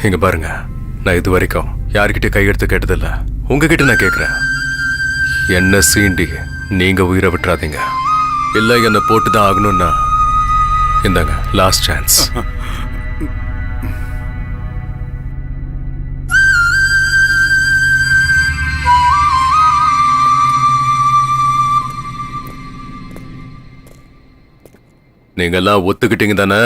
இங்க பாருங்க, நான் இது வரைக்கும் யார்கிட்ட கையெடுத்து கேட்டதில்ல. உங்ககிட்ட நான் கேட்கிறேன், என்ன சீண்டி நீங்க உயிரை விட்டுறாதீங்க. இல்ல என்ன போட்டுதான் ஆகணும்னா இந்தாங்க லாஸ்ட் சான்ஸ். நீங்க எல்லாம் ஒத்துக்கிட்டீங்க தானே?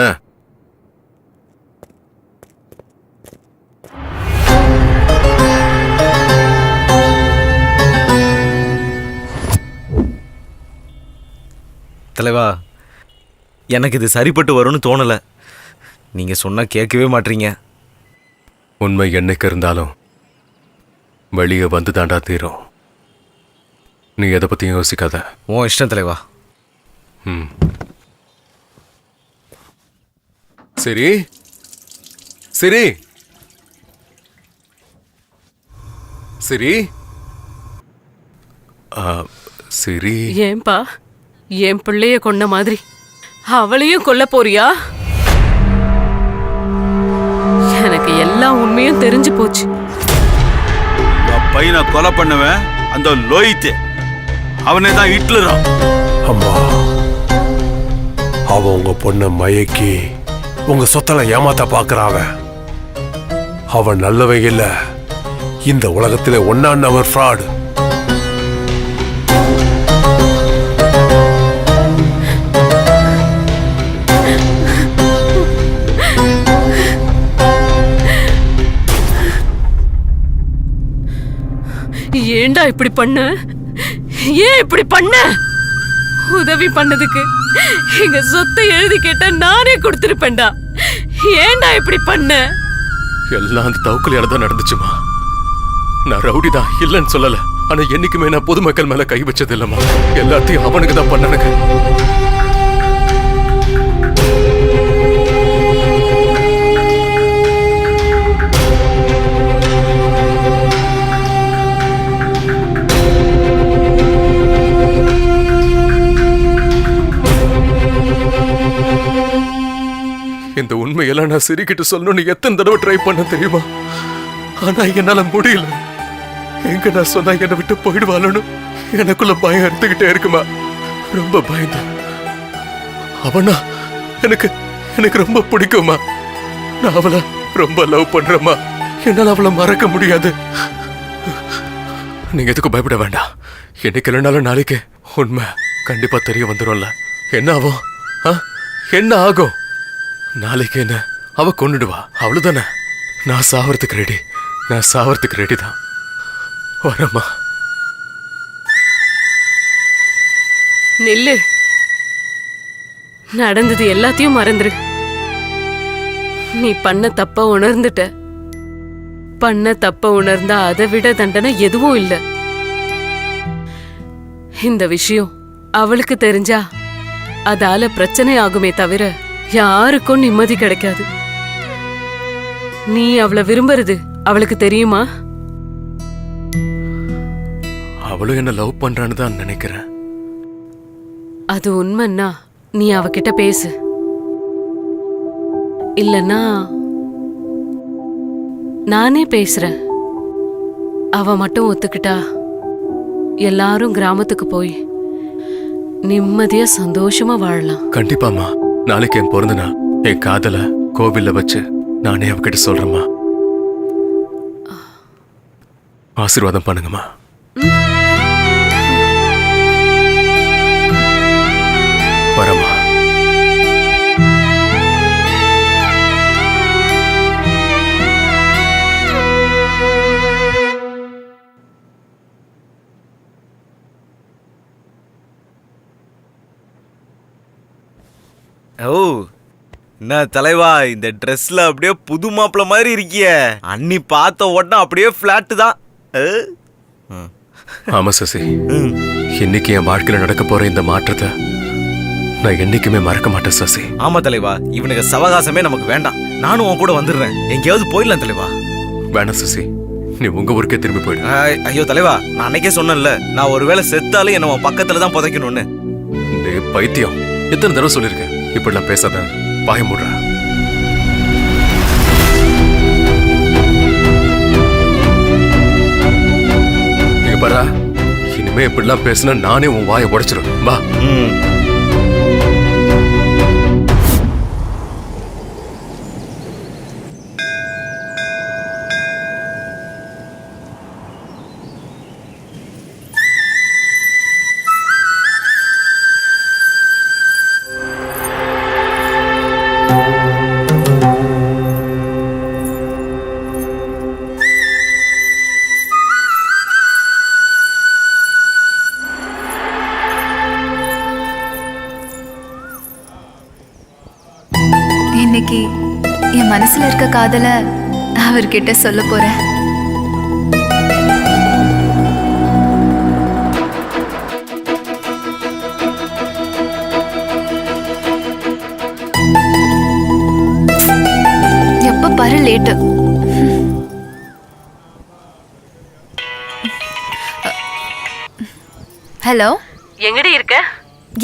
தலைவா, எனக்கு இது சரிப்பட்டு வரும்னு தோணல. நீங்க சொன்னா கேட்கவே மாட்டீங்க. உண்மை என்னைக்கு இருந்தாலும் வெளியே வந்து தாண்டா தீரும். நீ எதை பத்தியும் யோசிக்காத. உன் இஷ்டம் தலைவா. சரி சரி சரி சரி. ஏன்பா என் பிள்ளைய கொன்ன மாதிரி அவளையும் கொல்ல போறியா? எனக்கு எல்லா உண்மையும் தெரிஞ்சு போச்சு. பையனை கொலை பண்ணுவேன் அந்த லோயித்து, அவனே தான் ஹிட்லரா. அம்மா, அவன் உங்க பொண்ணை மயக்கி உங்க சொத்தல ஏமாத்த பாக்குறாவ. அவன் நல்லவங்க இல்ல, இந்த உலகத்திலே ஒன்னான் நம்பர் ஃப்ராடு. ஏண்டா இப்படி பண்ண? ஏன் இப்படி பண்ண? உதவி பண்ணதுக்கு எங்க சொத்தை எழுதி கேட்டா நானே கொடுத்திருப்பேன்டா. ஏண்டா இப்படி பண்ண? எல்லாம் அந்த தவுக்கலையால தான் நடந்துச்சுமா. நான் ரவுடி தான் இல்லைன்னு சொல்லல. ஆனா என்னைக்குமே நான் பொதுமக்கள் மேல கை வச்சது இல்லம்மா. எல்லாத்தையும் அவனுக்கு தான் பண்ணனுங்க. இந்த உண்மையெல்லாம் நான் சிரிக்கிட்டு சொல்லணும்னு எத்தனை தடவை ட்ரை பண்ண தெரியுமா? ஆனா என்னால முடியல. எங்க நான் சொன்னா என்னை விட்டு போயிடுவாளு எனக்குள்ள பயம் எடுத்துக்கிட்டே இருக்குமா. ரொம்ப பயந்தேன். அவனா எனக்கு எனக்கு ரொம்ப பிடிக்குமா. நான் அவளை ரொம்ப லவ் பண்றேம்மா. என்னால அவளை மறக்க முடியாது. நீங்க எதுக்கும் பயப்பட வேண்டாம். என்னைக்கு இல்லைனாலும் நாளைக்கு உண்மை கண்டிப்பா தெரிய வந்துடும்ல. என்ன ஆகும்? என்ன ஆகும்? நாளைக்கு என்ன அவ கொன்னுடுவா, அவ்வளவுதானே. நான் சாவறதுக்கு ரெடி. நான் சாவறதுக்கு ரெடி தான். வரமா. நில்லு. நடந்தது எல்லாத்தையும் மறந்துரு. நீ பண்ண தப்ப உணர்ந்துட்ட. பண்ண தப்ப உணர்ந்தா அதை விட தண்டனை எதுவும் இல்ல. இந்த விஷயம் அவளுக்கு தெரிஞ்சா அதால பிரச்சனை ஆகுமே தவிர யாருக்கும் நிம்மதி கிடைக்காது. நீ அவளை விரும்புறது அவளுக்கு தெரியுமா? அவளும் என்ன லவ் பண்றான்னு தான் நினைக்கிறேன். அது உண்மைன்னா நீ அவகிட்ட பேசு. இல்லன்னா நானே பேசுறேன். அவ மட்டும் ஒத்துக்கிட்டா எல்லாரும் கிராமத்துக்கு போய் நிம்மதியா சந்தோஷமா வாழலாம். கண்டிப்பாமா. நாளைக்கு என் பிறந்த நாள். என் காதல கோவில்ல வச்சு நானே அவகிட்ட சொல்றேம்மா. ஆசீர்வாதம் பண்ணுங்கம்மா. வரமா. ஓ என்ன தலைவா, இந்த ட்ரெஸ்ல அப்படியே புது மாப்பிள்ள மாதிரி இருக்கிய. அன்னி பார்த்த உடனே அப்படியே பிளாட்டு தான். ஆமா சசி, இன்னைக்கு என் வாழ்க்கையில நடக்க போற இந்த மாற்றத்தை நான் என்னைக்குமே மறக்க மாட்டேன் சசி. ஆமா தலைவா, இவனுக்கு சவகாசமே நமக்கு வேண்டாம். நானும் உன் கூட வந்துடுறேன். எங்கேயாவது போயிடலாம் தலைவா. வேணாம் சசி, நீ உங்க ஊருக்கே திரும்பி போயிடு. ஐயோ தலைவா, நான் அன்னைக்கே சொன்னேன்ல, நான் ஒருவேளை செத்தாலும் என்ன உன் பக்கத்துல தான் புதைக்கணும்னு. டேய் பைத்தியம், எத்தனை தடவை சொல்லிருக்கேன் இப்படிலாம் பேசாத. பாய மூடுற. இங்க பாரா, இனிமே இப்படிலாம் பேசினா நானே உன் வாயை உடைச்சிடும். வா. இன்னைக்கு என் மனசுல இருக்க காதல அவர்கிட்ட சொல்ல போறேன். எப்ப பாரு லேட்டு. ஹலோ, எங்கடி இருக்க?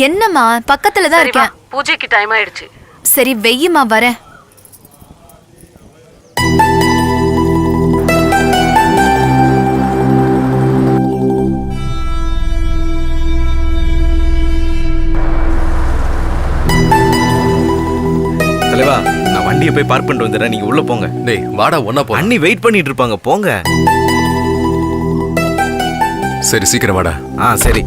என்னம்மா, பக்கத்துல தான் இருக்கேன். பூஜைக்கு டைம் ஆயிடுச்சு. சரி வெய்யுமா, வரேன். தலைவா, நான் வண்டியை போய் பார்க் பண்ணிட்டு வந்துடுறேன். நீங்க உள்ள போங்க. டேய் வாடா, ஒன்னா போ. அண்ணி வெயிட் பண்ணிட்டு இருப்பாங்க, போங்க. சரி சீக்கிரம் வாடா. சரி.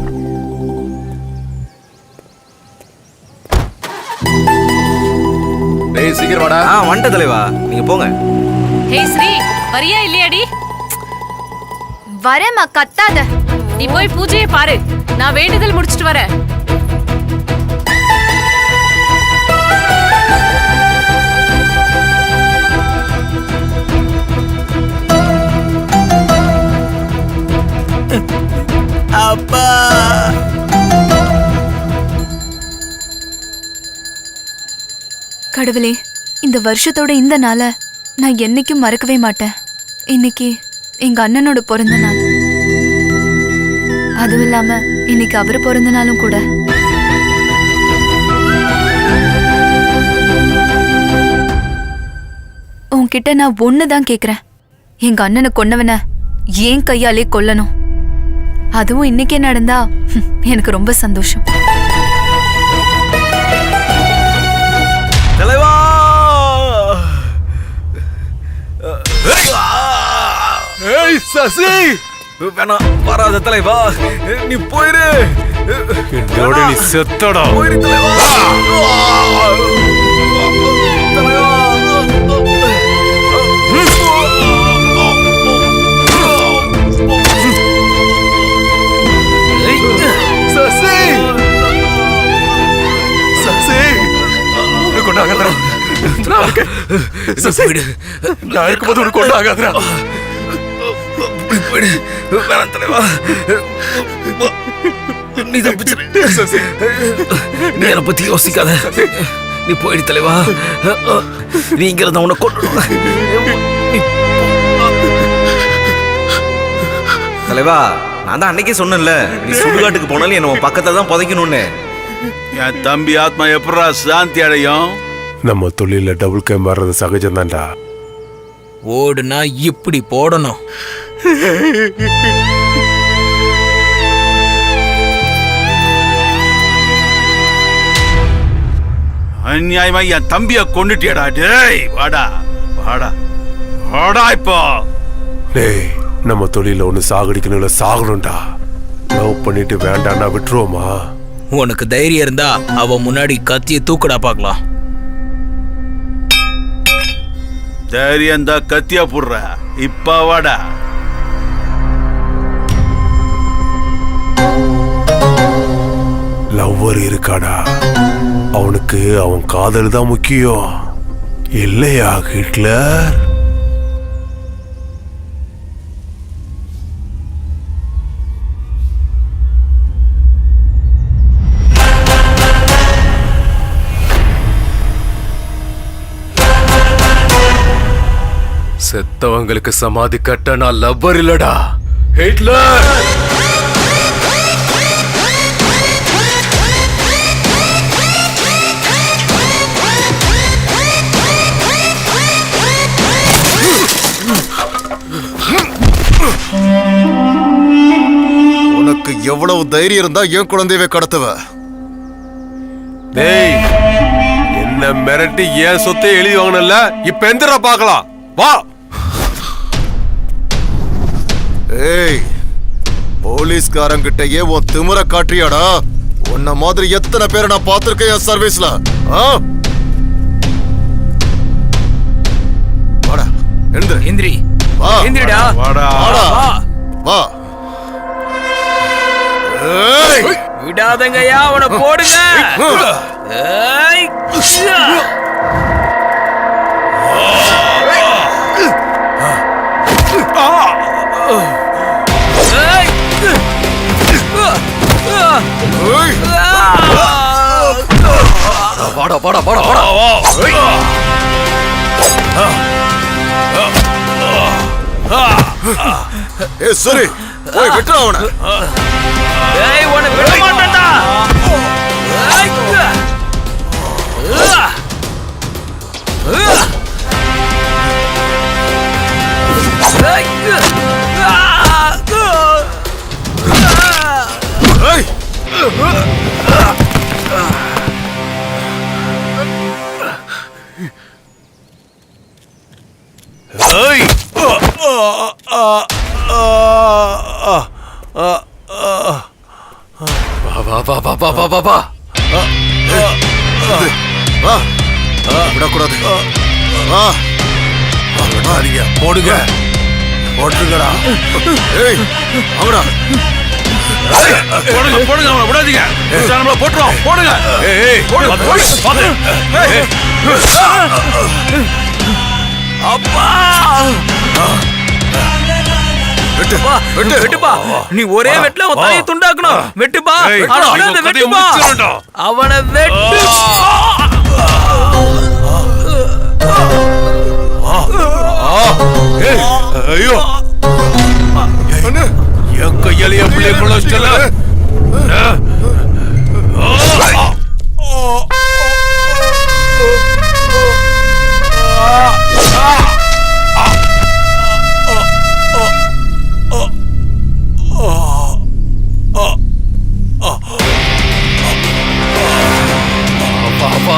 டேய் சீக்கிரம் வாடா. வந்துட்ட தலைவா, நீங்க போங்க. ஹே ஸ்ரீ, வரியா இல்லையாடி? வரேம்மா, கத்தாத. நீ போய் பூஜையை பாரு, நான் வேண்டுதல் முடிச்சிட்டு வரேன். அப்பா, கடவுளே, இந்த வருஷத்தோட இந்த நாளை நான் என்னைக்கும் மறக்கவே மாட்டேன். இன்னைக்கு எங்க அண்ணனோட பிறந்த நாள். அதுவும் இல்லாம இன்னைக்கு அவர் பிறந்த நாளும் கூட. உன்கிட்ட நான் ஒண்ணுதான் கேக்குறேன். எங்க அண்ணனை கொன்னவன ஏன் கையாலே கொல்லணும். அதுவும் இன்னைக்கே நடந்தா எனக்கு ரொம்ப சந்தோஷம். தலைவா, ஏய் சசி, வேணாம், வராத தலைவா, நீ போயிரு. என்னோட நீ செத்தடா. போயிரு தலைவா. தலைவா. கொண்டு ஆகாதரா. நான் இருக்கும்போது உனக்கு கொண்டு ஆகாதரா. வேணாம் தலைவா, நீ தப்பிச்சிரு. நீ என்னை பத்தி யோசிக்காத, நீ போயிடு தலைவா. நீ இங்க இருந்தா உன்னை கொண்டு தலைவா, நான் தான் அன்னைக்கே சொன்னேன்ல, நீ சுடுகாட்டுக்கு போனாலும் என்ன உன் பக்கத்துல தான் புதைக்கணும்னு. என் தம்பி ஆத்மா எப்படா சாந்தி அடையும்? நம்ம தொழில டபுள் கேம் வர்றது சகஜம்தான்டா. ஓடுனா இப்படி போடணும். அநியாயமா என் தம்பிய கொண்டுட்டியடா. டேய் வாடா வாடா வாடா. இப்போ டேய், நம்ம தொழில ஒண்ணு சாகடிக்கணும்ல, சாகணும்டா. லவ் பண்ணிட்டு வேண்டாம்னா விட்டுருவோமா? உனக்கு தைரியம் இருந்தா அவ முன்னாடி கத்திய தூக்கடா பாக்கலாம். தைரியம் தான் கத்தியா போடுற. இப்ப வாடா. லவ்வர் இருக்காடா, அவனுக்கு அவன் காதல் தான் முக்கியம் இல்லையா ஹிட்லர்? செத்தவங்களுக்கு சமாதி கட்ட நான் லவ்வர் இல்லடா, ஹிட்லர். உனக்கு எவ்வளவு தைரியம் இருந்தா என் குழந்தையவே கடத்துவ? டேய், என்ன மிரட்டி ஏன் சொத்தை எழுதி வாங்கணும்ல, இப்ப எந்திரா பார்க்கலாம், வா. ஏய், போலீஸ்காரங்கிட்டயே உன் திமிர காட்டுறியாடா? உன்ன மாதிரி எத்தனை பேரை நான் பார்த்திருக்கேன் என் சர்வீஸ்ல. வாடா, எழுந்துரு. எந்திரி, வா. எந்திரிடா. வாடா வாடா. வா. ஏய், விடாதங்கய்யா, அவனை போடுங்க. ஏய், ஏய். வாடா வாடா வாடா வாடா. ஏய் சரி, போய் விட்டுற அவனை. ஏய், உன்னை விட மாட்டேன்டா. ஏய், ஏய். ஏய், வா வா வா வா வா வா வா. வா. விடக்கூடாது. வா. விடாதீங்க, போடுங்க, போட்டுருங்கடா. ஏய், அவடா. போடுங்க போடுங்க, அவனை விடாதீங்க. நம்மள போட்டுறோம். போடுங்க. ஏய், அப்பா, வெட்டுப்பா. வெட்டுப்பா. நீ ஒரே வெட்டுல அவன் தலையை துண்டாக்கணும். வெட்டுப்பா, அவனை வெட்டுப்பா, அவனை வெட்டு. ஐயோ, என் கையால என் பிள்ளை முளைச்சல.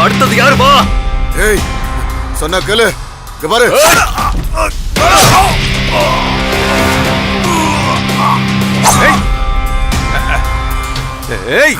அடுத்தது யாருமா? ஏய், சொன்னா கேளு. இங்க பாரு. ஏய்,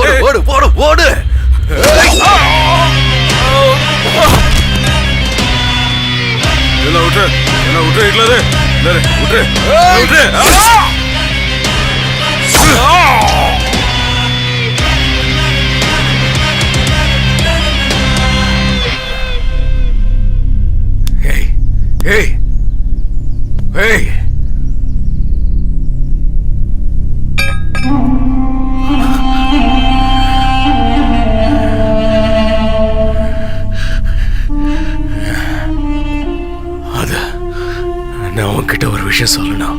ஓடு ஓடு ஓடு ஓடு ஓடு. என்ன விட்டு ஹிட்லரு விட்டு விட்டு. Hey! Hey! அது நான் உன்கிட்ட ஒரு விஷயம் சொல்லணும்.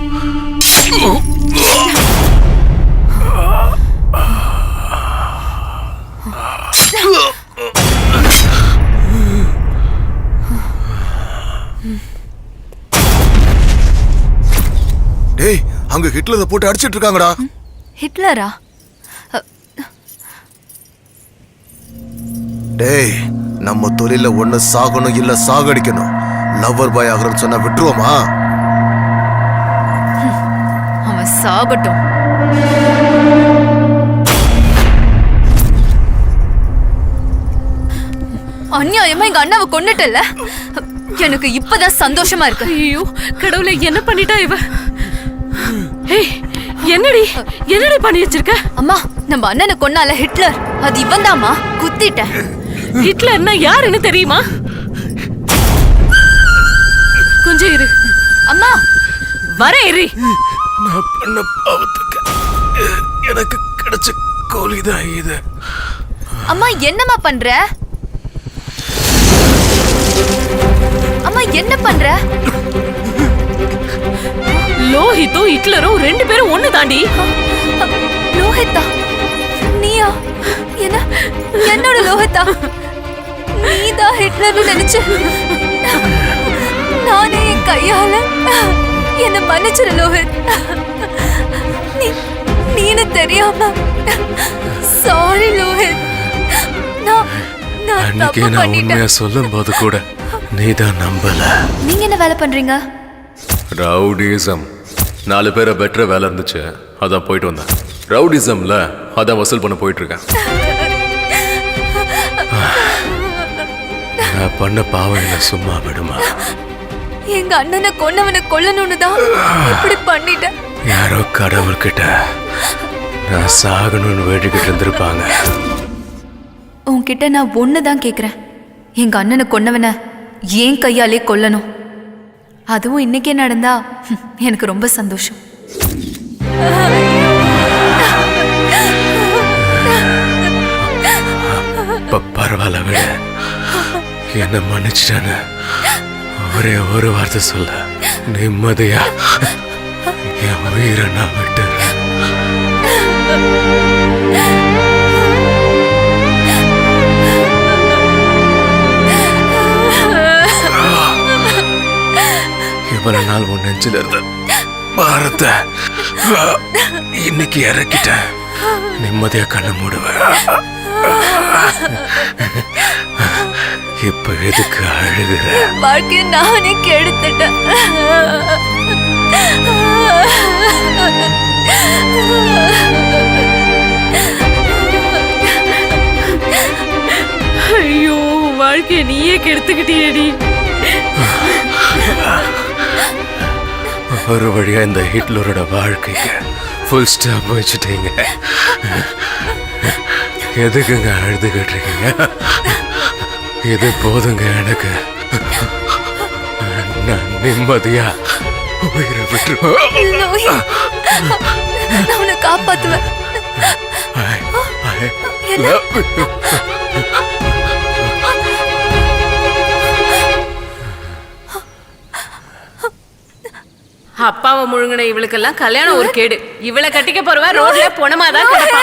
டேய், அங்க ஹிட்லரை போட்டு அடிச்சிட்டு இருக்காங்கடா. ஹிட்லரா? டேய், நம்ம தொழில ஒண்ணு சாகணும் இல்ல சாகடிக்கணும். லவ்வர் பாய் ஆகிறன்னு சொன்னா விட்டுருவோமா? அவன் சாகட்டும். அநியாயமா எங்க அண்ணாவை கொன்னுட்டல. எனக்கு இப்பதான் சந்தோஷமா இருக்கு. ஐயோ கடவுளே, என்ன பண்ணிட்டா இவ? ஏய், என்னடி பண்ணி வச்சிருக்க? அம்மா, நம்ம அண்ணனை கொன்னால ஹிட்லர், அது இவன் தாமா. குத்திட்டேன். ஹிட்லர்னா யாருன்னு தெரியுமா? கொஞ்சம் இரு அம்மா. வர இரு. நான் பண்ண பாவத்துக்கு எனக்கு கிடைச்ச கூலிதான் இது. அம்மா, என்னம்மா பண்ற? அம்மா, என்ன பண்ற? லோஹித்தும் ஹிட்லரும் ரெண்டு பேரும் ஒண்ணு தாண்டி. லோஹித்தா? நீயா? என்ன? என்னோட லோஹித்தா? நீதான் ஹிட்லர்னு நினைச்சு நானே என் கையால என்ன மன்னிச்சிரு லோஹித். நீனு தெரியாம சாரி லோஹித். அன்னைக்கு நான் உண்மையா சொல்லும் போது கூட நீதான் நம்பல. நீங்க என்ன வேலை பண்றீங்க? ரவுடிசம். 4 பேரை பெட்டர வேலை இருந்துச்சு, அதான் போயிட்டு வந்தேன். ரவுடிசம்ல அதான் வசூல் பண்ண போயிட்டு இருக்கேன். நான் பண்ண பாவம் என்ன சும்மா விடுமா? எங்க அண்ணனை கொன்னவனை கொல்லணும்னு தான் இப்படி பண்ணிட்டேன். யாரோ கடவுள்கிட்ட நான் சாகணும்னு வேண்டிக்கிட்டு இருந்திருப்பாங்க. உன்கிட்ட நான் ஒண்ணுதான் கேக்குறேன். எங்க அண்ணனை கொன்னவனை ஏன் கையாலே கொல்லணும். அதுவும் இன்னைக்கே நடந்தா எனக்கு ரொம்ப சந்தோஷம். பரவாயில்ல விட, என்ன மன்னிச்சிட்டான ஒரே ஒரு வார்த்தை சொல்ல நிம்மதியா என் உயிரை நான் விட்டுறேன். இவ்வளவு நாள் உன் நெஞ்சில இருந்த பாரத்தை இன்னைக்கு இறக்கிட்டேன். நிம்மதியா கண்ண மூடுவேன். இப்ப எதுக்கு அழுகிற? வாழ்க்கைய நானே கெடுத்துட்டேன். ஐயோ, வாழ்க்கைய நீயே கெடுத்துக்கிட்டியேடி. ஒரு வழியா இந்த ஹிட்லரோட வாழ்க்கைக்கு ஃபுல் ஸ்டாப் வச்சுட்டீங்க. எதுக்குங்க அழுதுகிட்டு இருக்கீங்க? இது போதுங்க எனக்கு. நான் நிம்மதியா உயிரை விட்டுருவேன். நான் உன்னை காப்பாத்துவேன். அப்பாவை முழுங்கின இவளுக்கெல்லாம் கல்யாணம் ஒரு கேடு. இவளை கட்டிக்க போறவ ரோட்ல பொணமாதான் கிடப்பா.